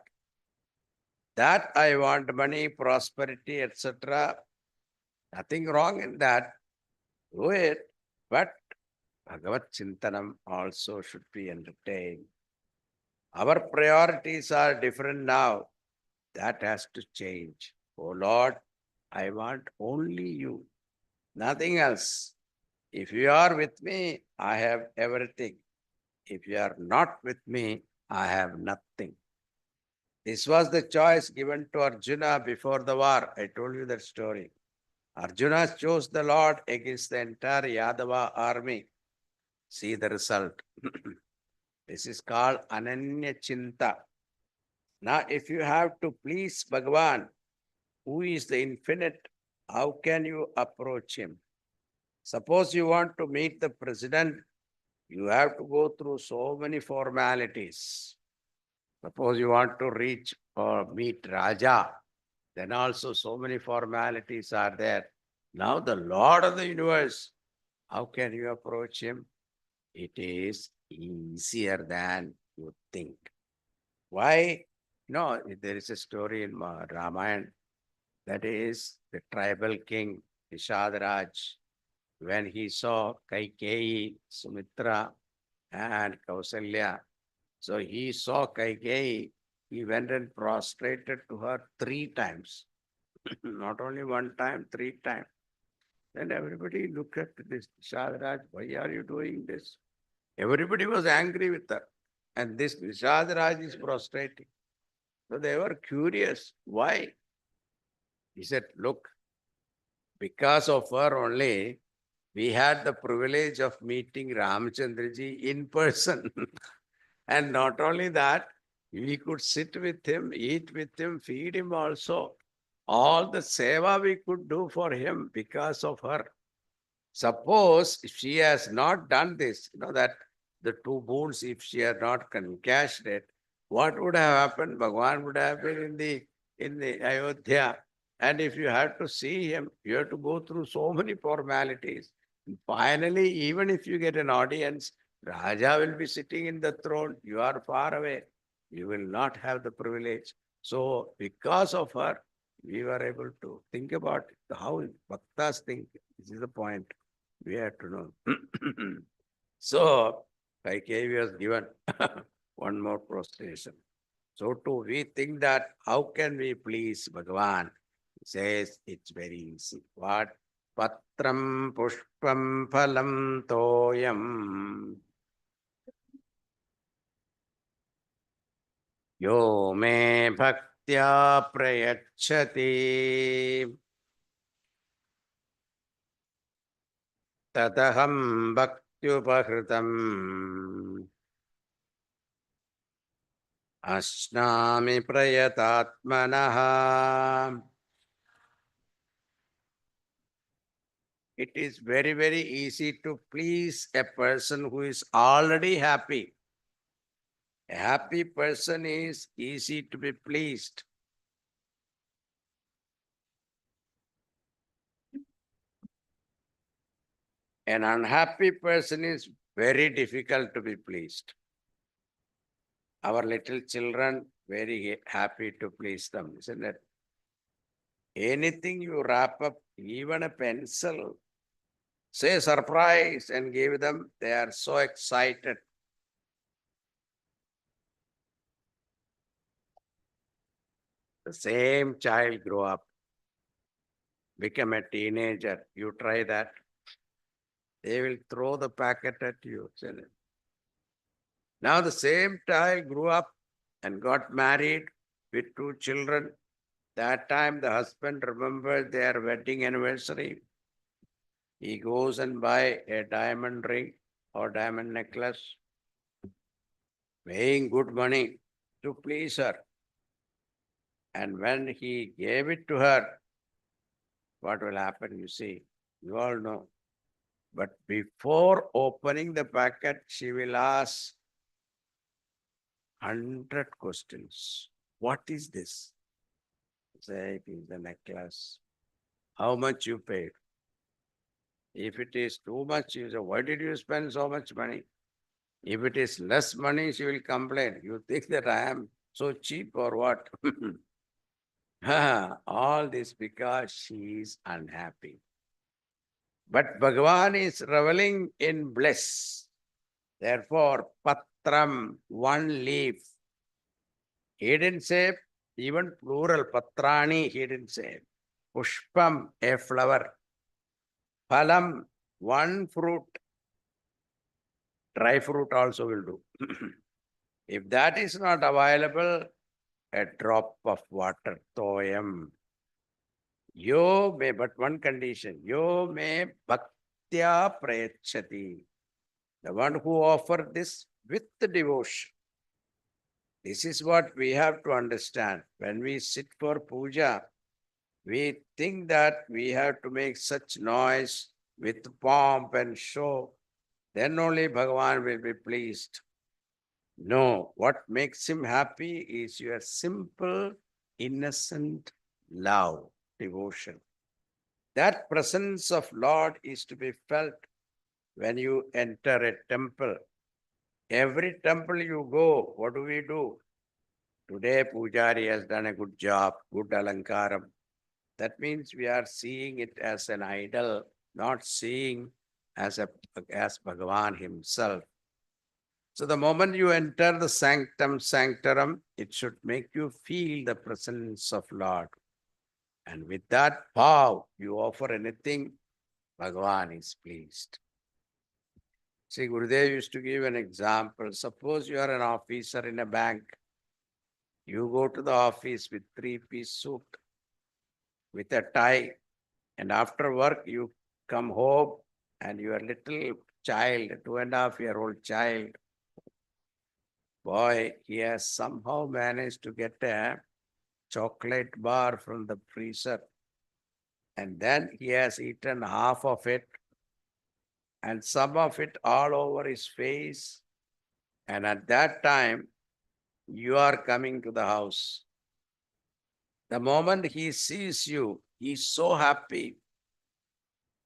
that I want money, prosperity, etc. Nothing wrong in that. Do it, but Bhagavad Chintanam also should be entertained. Our priorities are different now. That has to change. Oh Lord, I want only you, nothing else. If you are with me, I have everything. If you are not with me, I have nothing. This was the choice given to Arjuna before the war. I told you that story. Arjuna chose the Lord against the entire Yadava army. See the result. This is called Ananya Chinta. Now, if you have to please Bhagavan, who is the infinite, how can you approach him? Suppose you want to meet the president, you have to go through so many formalities. Suppose you want to reach or meet Raja, then also so many formalities are there. Now the Lord of the universe, how can you approach him? It is easier than you think. Why? No, there is a story in Ramayana, that is the tribal king Nishadaraj, when he saw Kaikeyi, Sumitra, and Kausalya. So he saw Kaikeyi, he went and prostrated to her 3 times. Not only one time, 3 times. Then everybody looked at this Nishadaraj, why are you doing this? Everybody was angry with her. And this Nishadaraj is prostrating. So they were curious. Why? He said, look, because of her only, we had the privilege of meeting Ramchandraji in person. And not only that, we could sit with him, eat with him, feed him also. All the seva we could do for him because of her. Suppose if she has not done this, that the 2 boons, if she had not cashed it, what would have happened? Bhagavan would have been in the Ayodhya. And if you have to see him, you have to go through so many formalities. And finally, even if you get an audience, Raja will be sitting in the throne. You are far away. You will not have the privilege. So, because of her, we were able to think about how bhaktas think. This is the point we have to know. So, Kaikeyi was given one more prostration. So too, we think that how can we please Bhagavan? He says it's very easy. What? Patram pushpam phalam toyam yo me bhaktya prayachati tataham bhaktyupahritam asnami prayatatmanaha. It is very, very easy to please a person who is already happy. A happy person is easy to be pleased. An unhappy person is very difficult to be pleased. Our little children, very happy to please them, isn't it? Anything you wrap up, even a pencil, say surprise and give them, they are so excited. The same child grow up, become a teenager. You try that. They will throw the packet at you. Now the same child grew up and got married with 2 children. That time the husband remembers their wedding anniversary. He goes and buy a diamond ring or diamond necklace, paying good money to please her. And when he gave it to her, what will happen, you see? You all know. But before opening the packet, she will ask, 100 questions. What is this? Say it is the necklace. How much you paid? If it is too much, you say, why did you spend so much money? If it is less money, she will complain. You think that I am so cheap or what? All this because she is unhappy. But Bhagavan is reveling in bliss. Therefore, patram, one leaf. He didn't say even plural, patrani, he didn't say. Pushpam, a flower. Phalam, one fruit. Dry fruit also will do. If that is not available, a drop of water, toyam. Yo may, but one condition, yo may bhaktya prayachati. The one who offer this with devotion. This is what we have to understand. When we sit for puja, we think that we have to make such noise with pomp and show, then only Bhagavan will be pleased. No, what makes him happy is your simple, innocent love, devotion. That presence of Lord is to be felt when you enter a temple. Every temple you go, what do we do? Today, Pujari has done a good job, good alankaram. That means we are seeing it as an idol, not seeing as Bhagavan himself. So the moment you enter the sanctum sanctorum, it should make you feel the presence of Lord. And with that vow, you offer anything, Bhagavan is pleased. See, Gurudev used to give an example. Suppose you are an officer in a bank. You go to the office with three-piece suit, with a tie, and after work you come home and your little child, 2.5-year-old child, boy, he has somehow managed to get a chocolate bar from the freezer. And then he has eaten half of it and some of it all over his face. And at that time, you are coming to the house. The moment he sees you, he's so happy.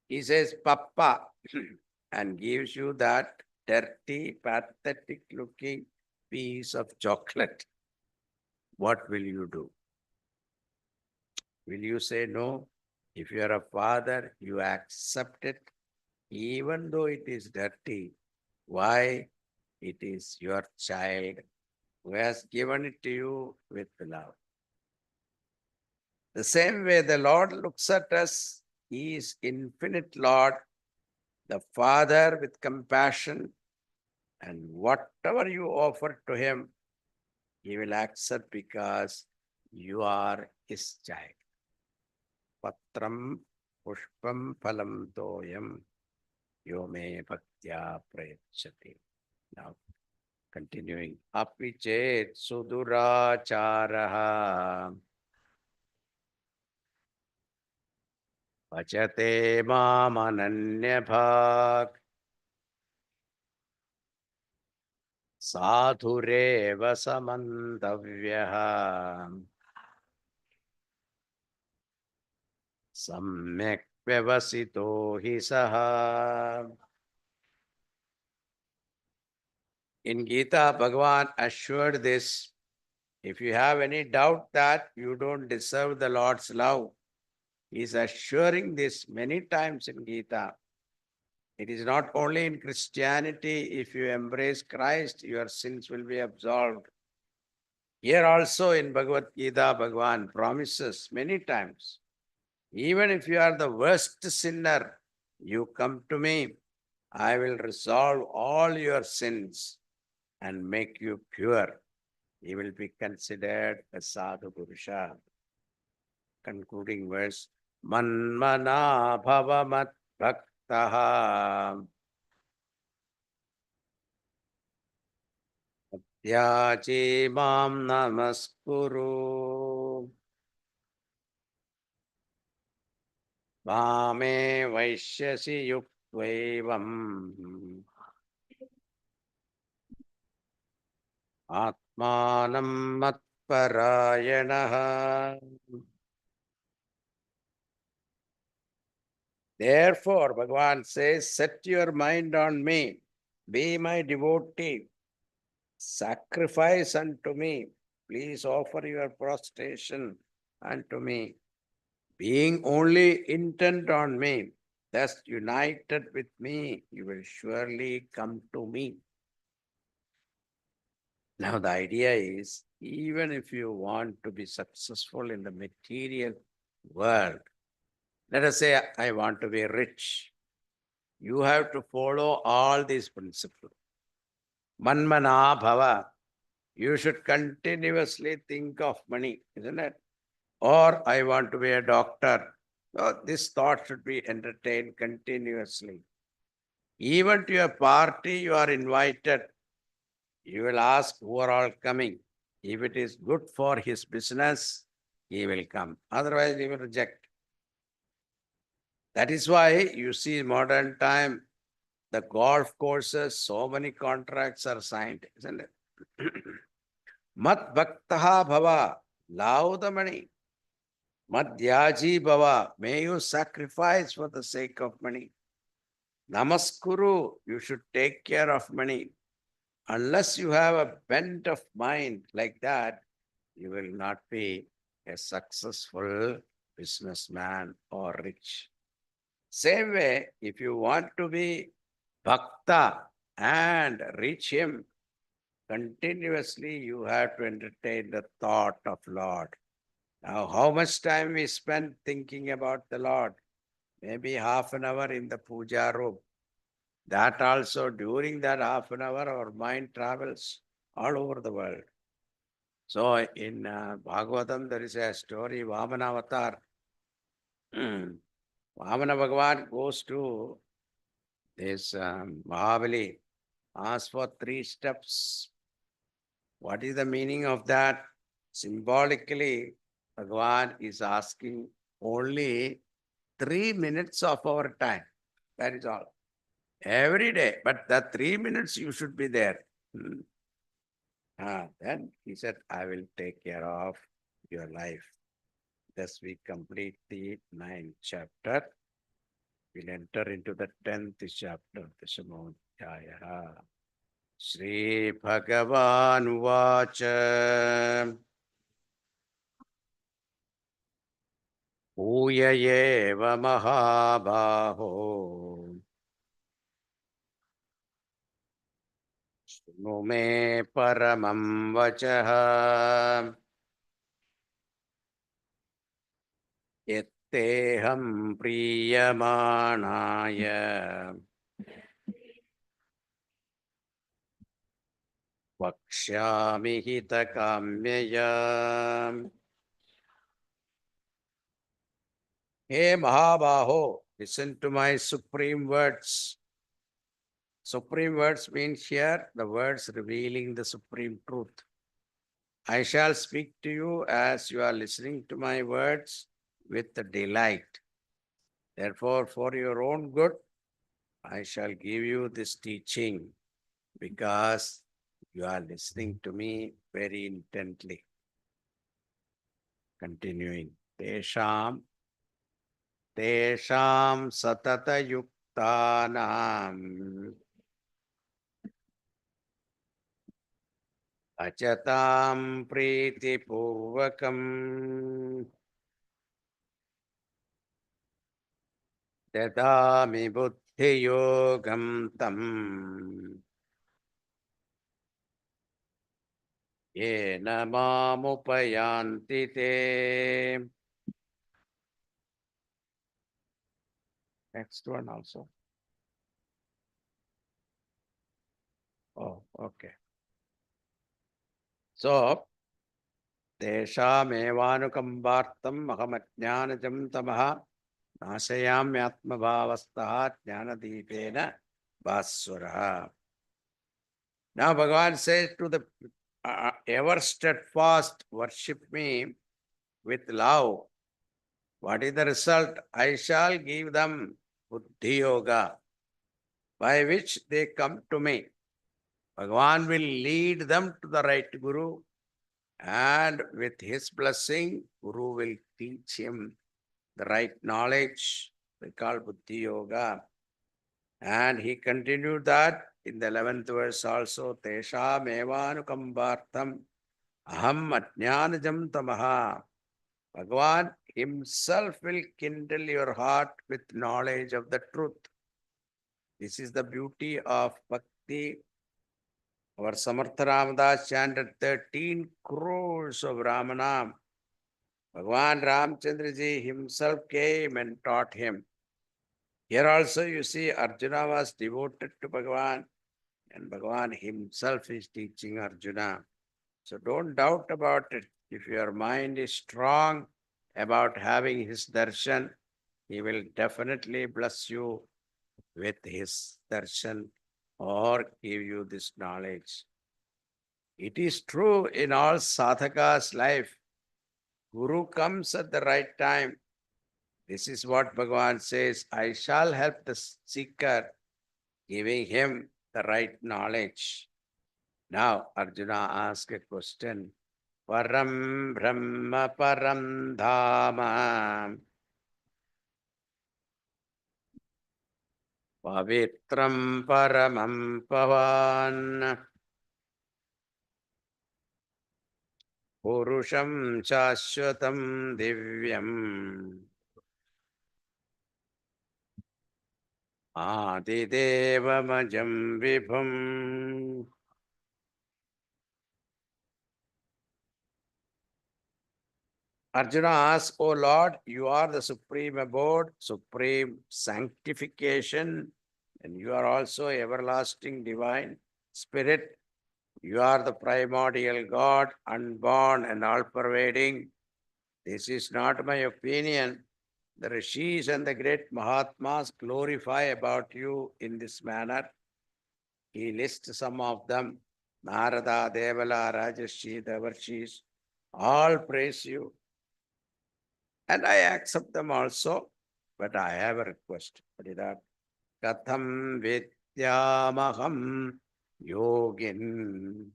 He says, Papa, and gives you that dirty, pathetic looking piece of chocolate. What will you do? Will you say no? If you are a father, you accept it, even though it is dirty. Why? It is your child who has given it to you with love. The same way the Lord looks at us, He is infinite Lord, the Father with compassion, and whatever you offer to Him, He will accept because you are His child. Patram pushpam phalam toyam yo me bhaktya prayachati. Now, continuing. Api chet suduracharaha vachate mamananyabhak sadhureva samantavyaha samyak vyavasito hi saha. In Geeta, Bhagavan assured this. If you have any doubt that you don't deserve the Lord's love, He is assuring this many times in Geeta. It is not only in Christianity, if you embrace Christ, your sins will be absolved. Here also in Bhagavad Gita, Bhagavan promises many times, even if you are the worst sinner, you come to me, I will resolve all your sins and make you pure. He will be considered a sadhu purusha. Concluding verse, Manmana bhavamat bhaktaha Yachi mam namaskuru Vame vaishyasi yuktvevam atmanam matparayanaha. Therefore, Bhagavan says, set your mind on me, be my devotee, sacrifice unto me, please offer your prostration unto me, being only intent on me, thus united with me, you will surely come to me. Now, the idea is, even if you want to be successful in the material world, let us say, I want to be rich. You have to follow all these principles. Manmana bhava. You should continuously think of money, isn't it? Or I want to be a doctor. So this thought should be entertained continuously. Even to a party you are invited, you will ask who are all coming. If it is good for his business, he will come. Otherwise, he will reject. That is why you see modern time, the golf courses, so many contracts are signed, isn't it? Mat bhaktaha bhava, love the money. Madhyaji bhava, may you sacrifice for the sake of money. Namaskuru, you should take care of money. Unless you have a bent of mind like that, you will not be a successful businessman or rich. Same way, if you want to be bhakta and reach him, continuously you have to entertain the thought of Lord. Now, how much time we spend thinking about the Lord? Maybe half an hour in the puja room. That also, during that half an hour, our mind travels all over the world. So, in Bhagavatam, there is a story, Vamana Avatar. Vamana Bhagavan goes to this Mahabali, asks for 3 steps. What is the meaning of that? Symbolically, Bhagavan is asking only 3 minutes of our time. That is all. Every day. But that 3 minutes you should be there. Then he said, I will take care of your life. Thus we complete the 9th chapter. We'll enter into the 10th chapter, Dashamodhyaya. Shri Bhagavan Vacha. Uya eva mahabaho. Shunu me paramam vachaha. Yatteham priyamanaya. Vakshyami hita kamyaya. Hey Mahabaho, listen to my supreme words. Supreme words means here the words revealing the supreme truth. I shall speak to you as you are listening to my words with delight. Therefore, for your own good, I shall give you this teaching because you are listening to me very intently. Continuing. Tesham satata yuktanam achatam priti purvakam dadami buddhi yogam tam yena mamupayanti te. Next one also. Oh, okay. So, Teshamevanukambartam ahamatjnanajam tamaha nasayamyatmabhavastaha jnanadipena baswara. Now Bhagavan says to the ever steadfast, worship me with love. What is the result? I shall give them buddhi yoga, by which they come to me. Bhagavan will lead them to the right Guru, and with his blessing, Guru will teach him the right knowledge. We call Buddhi Yoga. And he continued that in the 11th verse also, Tesha Mevanukambartham Aham Ajnanajam Tamaha. Bhagavan himself will kindle your heart with knowledge of the truth. This is the beauty of Bhakti. Our Samartha Ramadas chanted 13 crores of Ramanam. Bhagavan Ramchandraji himself came and taught him. Here also you see Arjuna was devoted to Bhagavan, and Bhagavan himself is teaching Arjuna. So don't doubt about it. If your mind is strong about having his darshan, he will definitely bless you with his darshan or give you this knowledge. It is true in all sadhaka's life. Guru comes at the right time. This is what Bhagavan says, I shall help the seeker, giving him the right knowledge. Now, Arjuna asks a question. Param Brahma Param Dhama Pavitram Paramam Pavan Purusham Shashwatam Divyam Adidevamajam Vibhum. Arjuna asks, O Lord, you are the supreme abode, supreme sanctification, and you are also everlasting divine spirit. You are the primordial God, unborn and all-pervading. This is not my opinion. The Rishis and the great Mahatmas glorify about you in this manner. He lists some of them. Narada, Devala, Rajarshi, Devarshis, all praise you. And I accept them also, but I have a request. What is that? Katham Vidyamaham Yogin.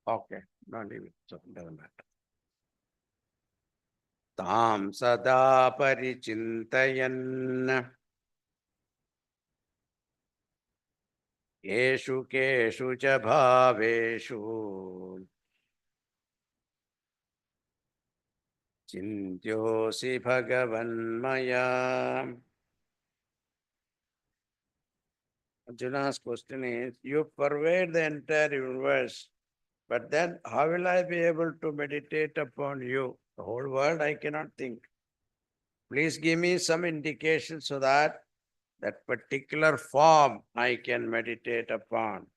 Okay, not even so, doesn't matter. Tam sada parichintayan yeshu keshu cha bhaveshu chintyosi bhagavanmaya. Arjuna's question is, you pervade the entire universe, but then how will I be able to meditate upon you? The whole world I cannot think. Please give me some indication so that that particular form I can meditate upon.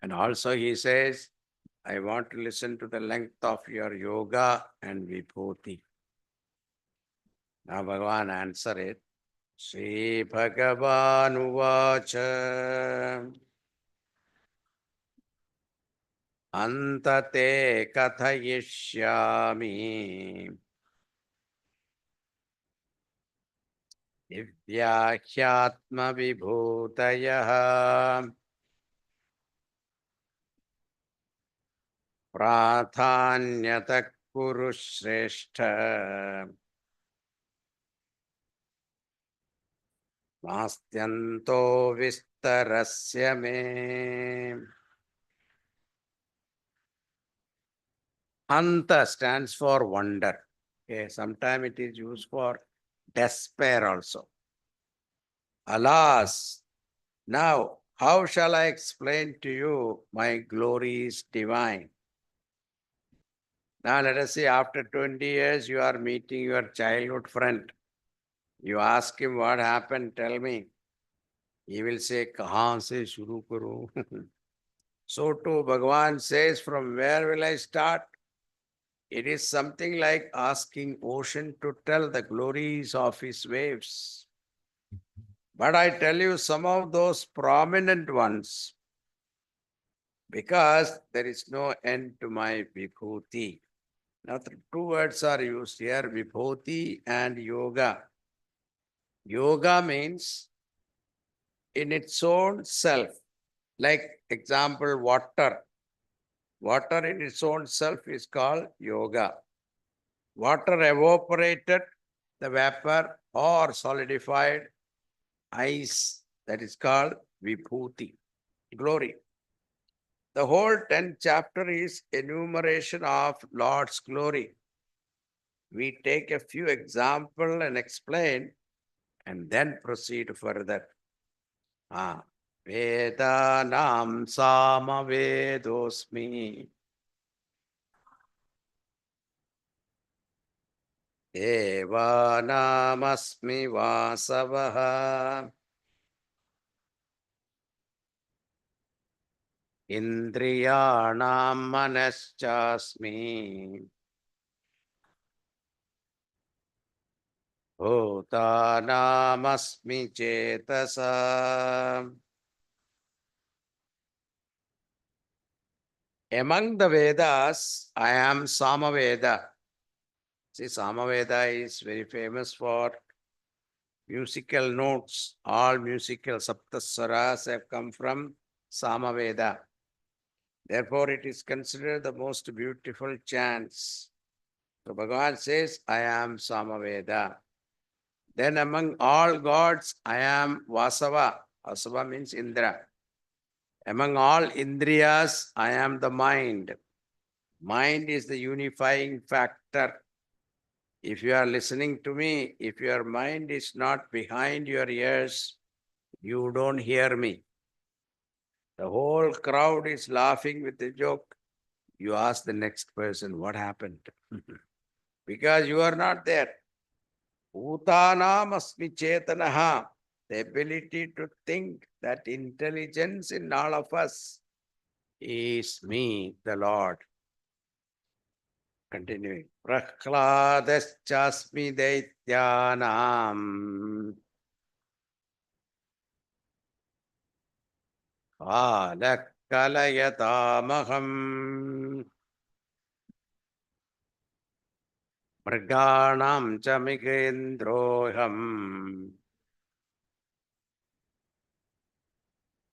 And also he says, I want to listen to the length of your yoga and vibhuti. Now Bhagavan answer it. Sri Bhagavan Uvacha Antate Kathayishyami Divyakhyatma Vibhutayaha Prathanyatak Kuru Shrestha Nastyanto Vistarasya Me. Anta stands for wonder. Okay, sometimes it is used for despair also. Alas, now how shall I explain to you my glory is divine? Now let us say after 20 years you are meeting your childhood friend. You ask him what happened, tell me. He will say, Kahan se shuru karo? So too Bhagavan says, from where will I start? It is something like asking ocean to tell the glories of his waves. But I tell you some of those prominent ones, because there is no end to my vibhuti. Now, the two words are used here, vibhuti and yoga. Yoga means in its own self, like example, water. Water in its own self is called yoga. Water evaporated, the vapor or solidified ice, that is called vibhuti, glory. The whole 10th chapter is enumeration of Lord's glory. We take a few examples and explain and then proceed further. Vedanam sama vedosmi Devanamasmi vasavaha Indriyanam manaschasmi Bhutanamasmi chetasa. Among the Vedas, I am Samaveda. See, Samaveda is very famous for musical notes. All musical Saptaswaras have come from Samaveda. Therefore, it is considered the most beautiful chants. So Bhagavan says, I am Samaveda. Then among all gods, I am Vasava. Vasava means Indra. Among all Indriyas, I am the mind. Mind is the unifying factor. If you are listening to me, if your mind is not behind your ears, you don't hear me. The whole crowd is laughing with the joke. You ask the next person, what happened? Because you are not there. Bhutanam asmi chetanaha. The ability to think, that intelligence in all of us is me, the Lord. Continuing. Prahladaschasmi daityanam. Kalakalayatamaham. Mriganam chamikendroham.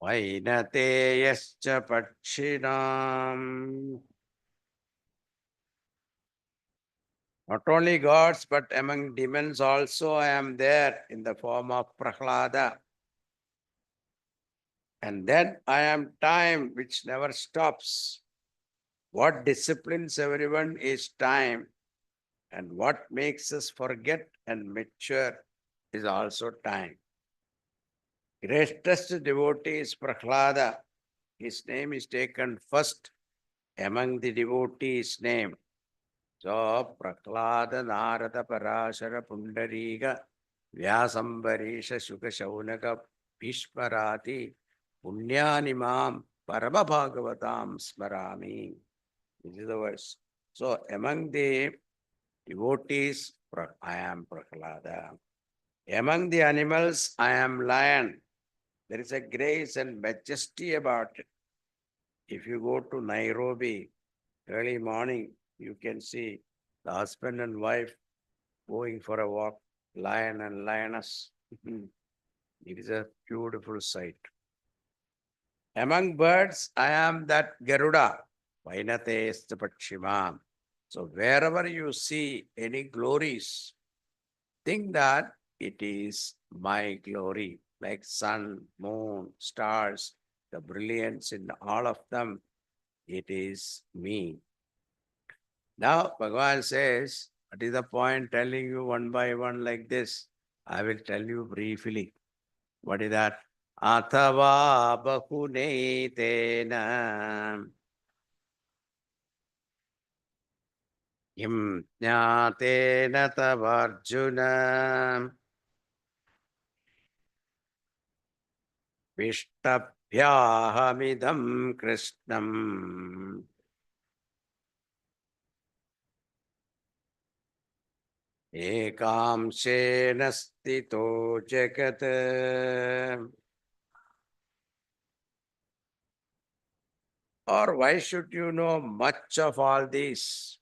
Vainateyascha pakshinam. Not only gods, but among demons also I am there in the form of Prahlada. And then I am time which never stops. What disciplines everyone is time. And what makes us forget and mature is also time. Greatest devotee is Prahlada. His name is taken first among the devotees' name. So, Prahlada, Narada, Parashara, Pundariga, Vyasambarisha, Shuka, Shaunaka, Bhishmarati, Punyanimam, Parama Bhagavatam, Smarami. This is the verse. So, among the devotees, I am Prahlada. Among the animals, I am lion. There is a grace and majesty about it. If you go to Nairobi early morning, you can see the husband and wife going for a walk, lion and lioness. It is a beautiful sight. Among birds, I am that Garuda, Vainateyasta Pakshimam. So wherever you see any glories, think that it is my glory, like sun, moon, stars, the brilliance in all of them, it is me. Now, Bhagavan says, what is the point telling you one by one like this? I will tell you briefly. What is that? Athava bahunetena im jnatena tavarjuna vishtabhyahamidam krishnam ekamshena stito jagat. Or why should you know much of all this?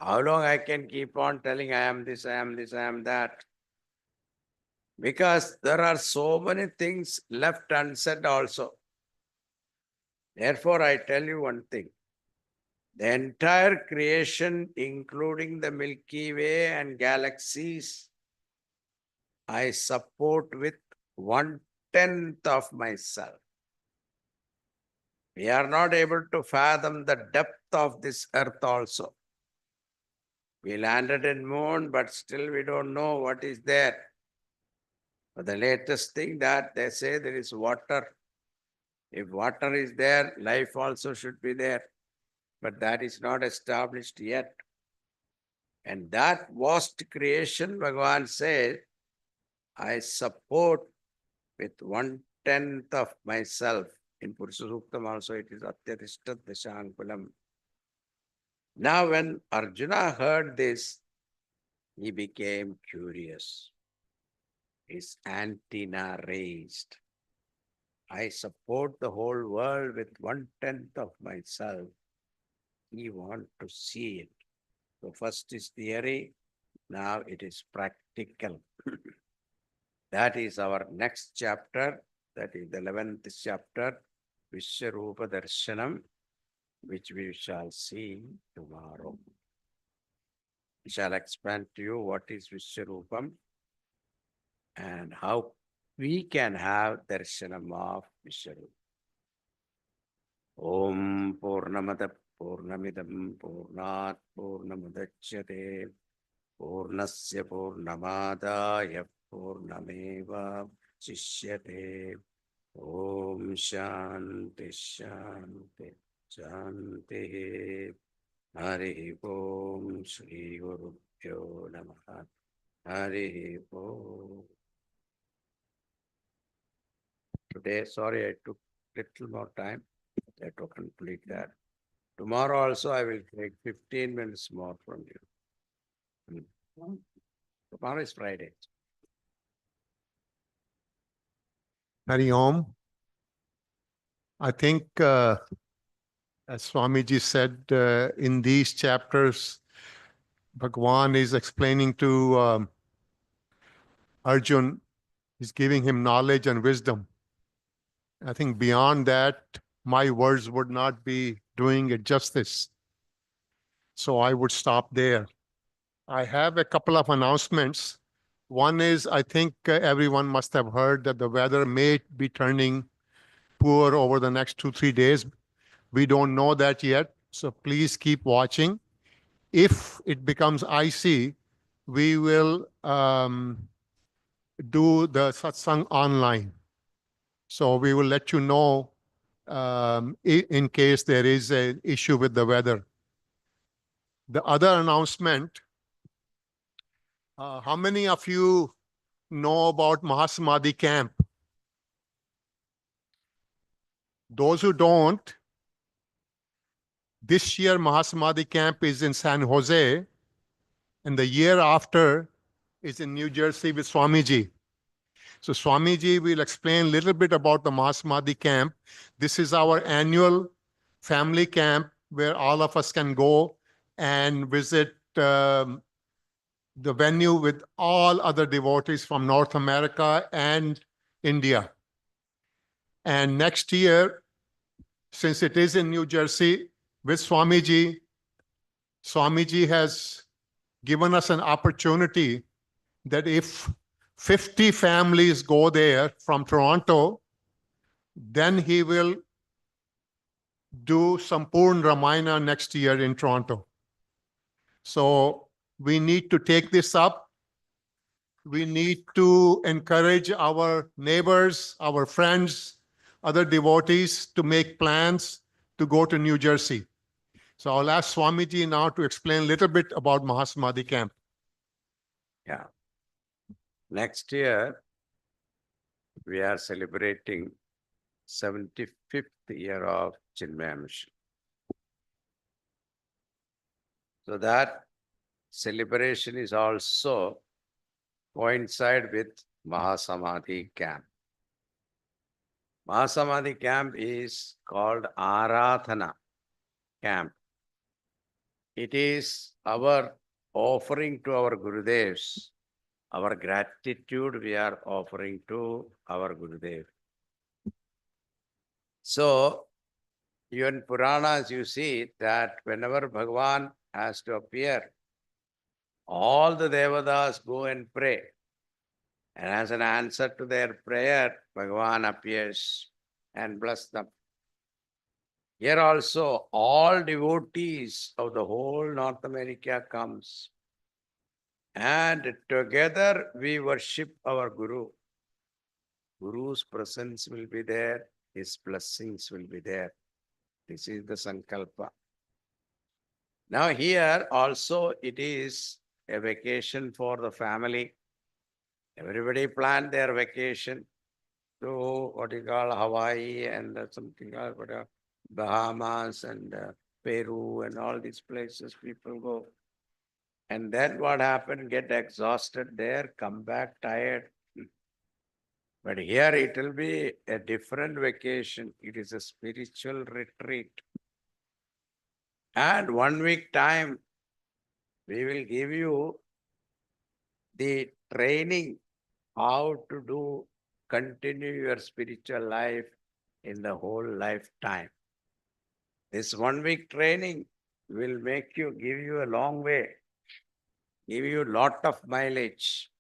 How long I can keep on telling I am this, I am this, I am that? Because there are so many things left unsaid also. Therefore, I tell you one thing. The entire creation, including the Milky Way and galaxies, I support with 1/10 of myself. We are not able to fathom the depth of this earth also. We landed in moon, but still we don't know what is there. But the latest thing that they say there is water. If water is there, life also should be there. But that is not established yet. And that vast creation, Bhagavan says, I support with 1/10 of myself. In Purusha Suktam also it is Atyatishtat Dashankulam. Now when Arjuna heard this, he became curious. His antenna raised. I support the whole world with 1/10 of myself. He wants to see it. So first is theory, now it is practical. That is our next chapter, that is the 11th chapter, Vishwarupa Darshanam, which we shall see tomorrow. We shall explain to you what is Vishwarupam and how we can have darshanam of Vishwarupa. Om Purnamada Purnamidam Purnat Purnamadachyate Purnasya Purnamadaya Purnameva Chishyate. Om Shanti Shanti Shanti. Hari Om Shri Gurubhyo Namaha. Hari Om. Today, sorry, I took little more time to complete that. Tomorrow also I will take 15 minutes more from you. Tomorrow is Friday. Hari Om. I think, as Swamiji said, in these chapters, Bhagwan is explaining to Arjun, he's giving him knowledge and wisdom. I think beyond that, my words would not be doing it justice. So I would stop there. I have a couple of announcements. One is, I think everyone must have heard that the weather may be turning poor over the next 2-3 days. We don't know that yet, so please keep watching. If it becomes icy, we will do the satsang online. So we will let you know in case there is an issue with the weather. The other announcement, how many of you know about Mahasamadhi camp? Those who don't, this year Mahasamadhi camp is in San Jose, and the year after is in New Jersey with Swamiji. So Swamiji will explain a little bit about the Mahasamadhi camp. This is our annual family camp where all of us can go and visit the venue with all other devotees from North America and India. And next year, since it is in New Jersey with Swamiji, Swamiji has given us an opportunity that if 50 families go there from Toronto, then he will do Sampoorna Ramayana next year in Toronto. So we need to take this up. We need to encourage our neighbors, our friends, other devotees to make plans to go to New Jersey. So I'll ask Swamiji now to explain a little bit about Mahasamadhi camp. Yeah. Next year, we are celebrating 75th year of Chinmaya mission. So that celebration is also coincide with Mahasamadhi camp. Mahasamadhi camp is called Aradhana camp. It is our offering to our Gurudevs. Our gratitude we are offering to our Gurudev. So, even Puranas, you see that whenever Bhagavan has to appear, all the Devatas go and pray. And as an answer to their prayer, Bhagavan appears and bless them. Here also, all devotees of the whole North America comes. And together we worship our Guru. Guru's presence will be there, his blessings will be there. This is the Sankalpa. Now here also it is a vacation for the family. Everybody planned their vacation to what you call Hawaii and something else, Bahamas and Peru and all these places people go. And then what happened? Get exhausted there, come back tired. But here it will be a different vacation. It is a spiritual retreat. And 1 week time, we will give you the training how to do, continue your spiritual life in the whole lifetime. This 1 week training will make you, give you a long way, give you a lot of mileage.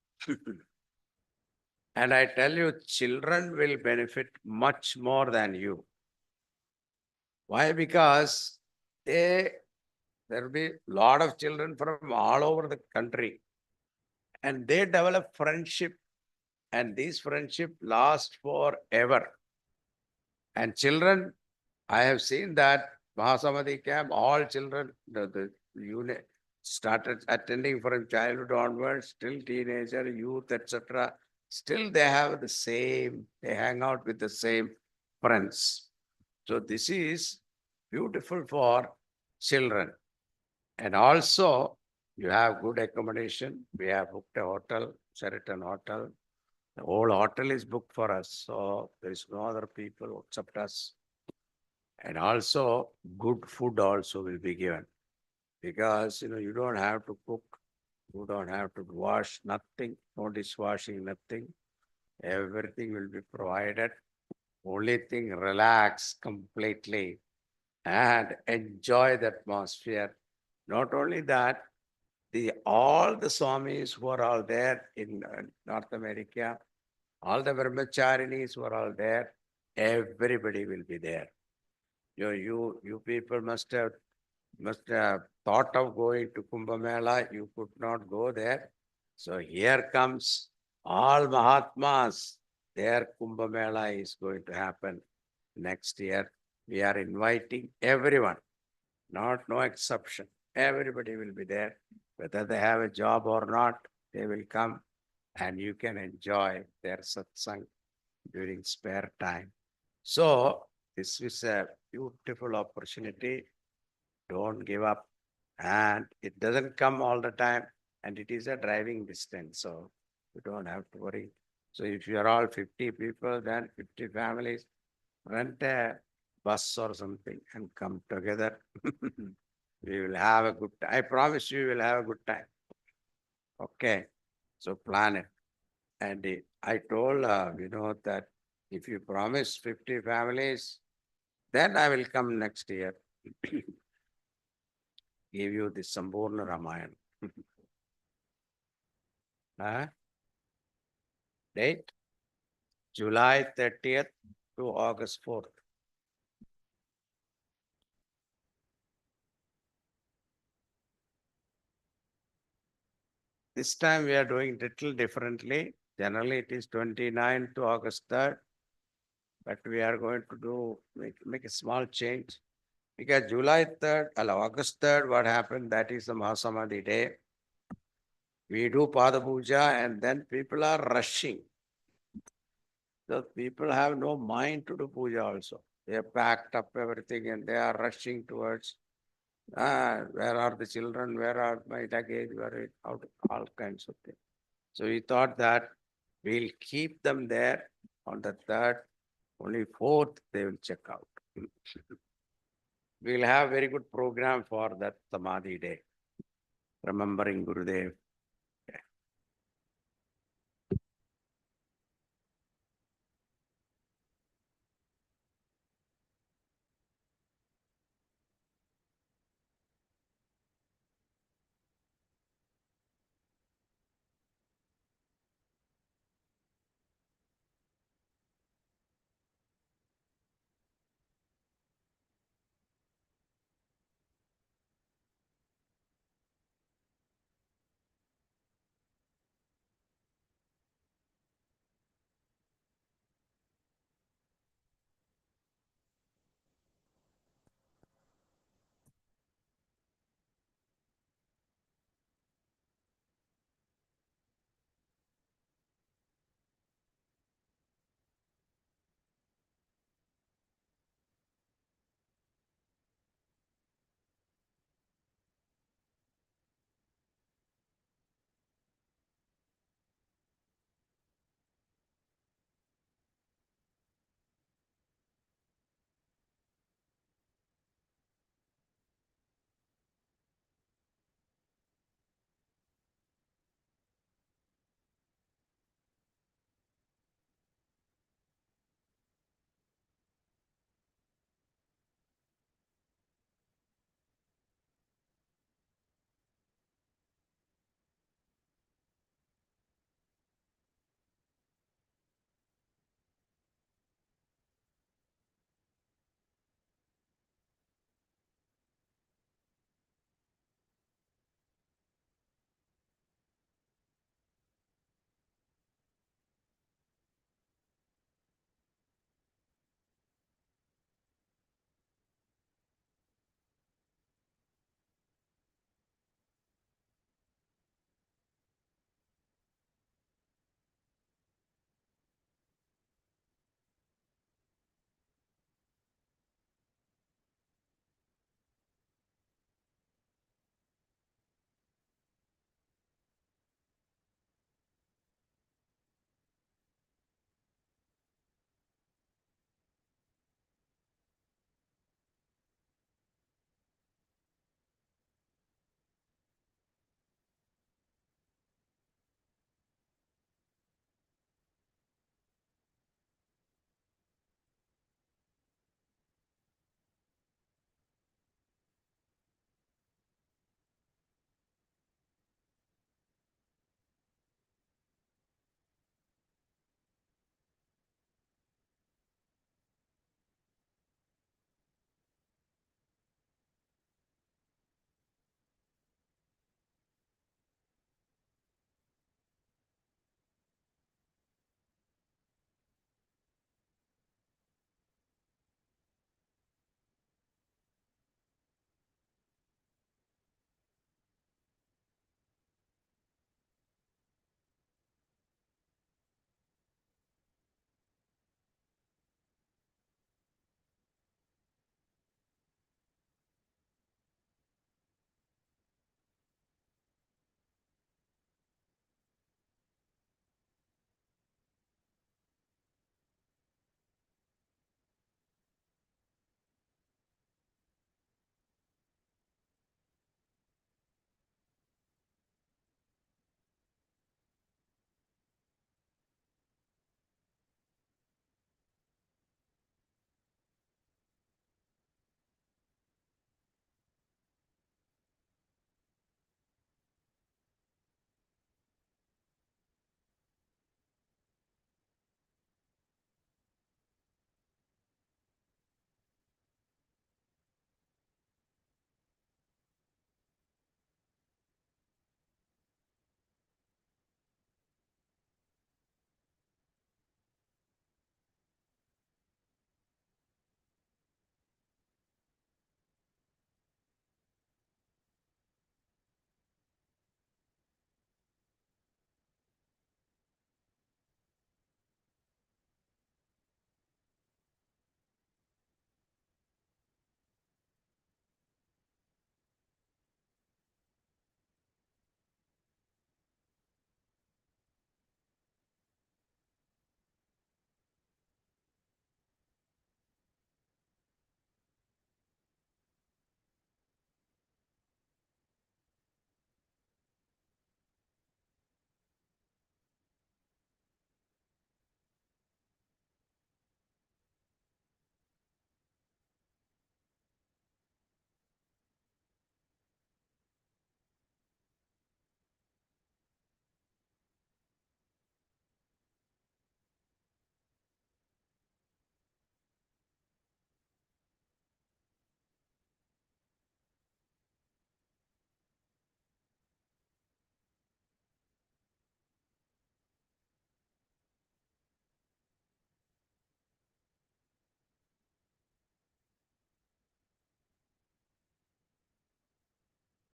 And I tell you, children will benefit much more than you. Why? Because there will be a lot of children from all over the country, and they develop friendship, and these friendship last forever. And children, I have seen that Mahasamadhi camp, all children, the unit started attending from childhood onwards, till teenager, youth, etc. Still they have the same, they hang out with the same friends. So this is beautiful for children. And also, you have good accommodation. We have booked a hotel, Sheraton Hotel. The whole hotel is booked for us. So there is no other people except us. And also, good food also will be given. Because, you don't have to cook. You don't have to wash nothing. No dishwashing, nothing. Everything will be provided. Only thing, relax completely and enjoy the atmosphere. Not only that, all the Swamis who are all there in North America, all the Brahmacharinis who are all there, everybody will be there. You people must have thought of going to Kumbh Mela. You could not go there. So here comes all Mahatmas. Their Kumbh Mela is going to happen next year. We are inviting everyone, no exception. Everybody will be there. Whether they have a job or not, they will come and you can enjoy their satsang during spare time. So this is a beautiful opportunity. Don't give up. And it doesn't come all the time. And it is a driving distance. So you don't have to worry. So if you are all 50 people, then 50 families, rent a bus or something and come together. We will have a good time. I promise you will have a good time. Okay. So plan it. And I told that if you promise 50 families, then I will come next year. Give you the Sampoorna Ramayana. Date? July 30th to August 4th. This time we are doing little differently. Generally it is 29th to August 3rd. But we are going to make a small change. Because July 3rd, August 3rd, what happened, that is the Mahasamadhi day. We do Pada Puja and then people are rushing. So people have no mind to do puja also. They have packed up everything and they are rushing towards, where are the children, where are my luggage, where out, all kinds of things. So we thought that we'll keep them there on the 3rd, only 4th they will check out. we'll have very good program for that Samadhi day, remembering Gurudev.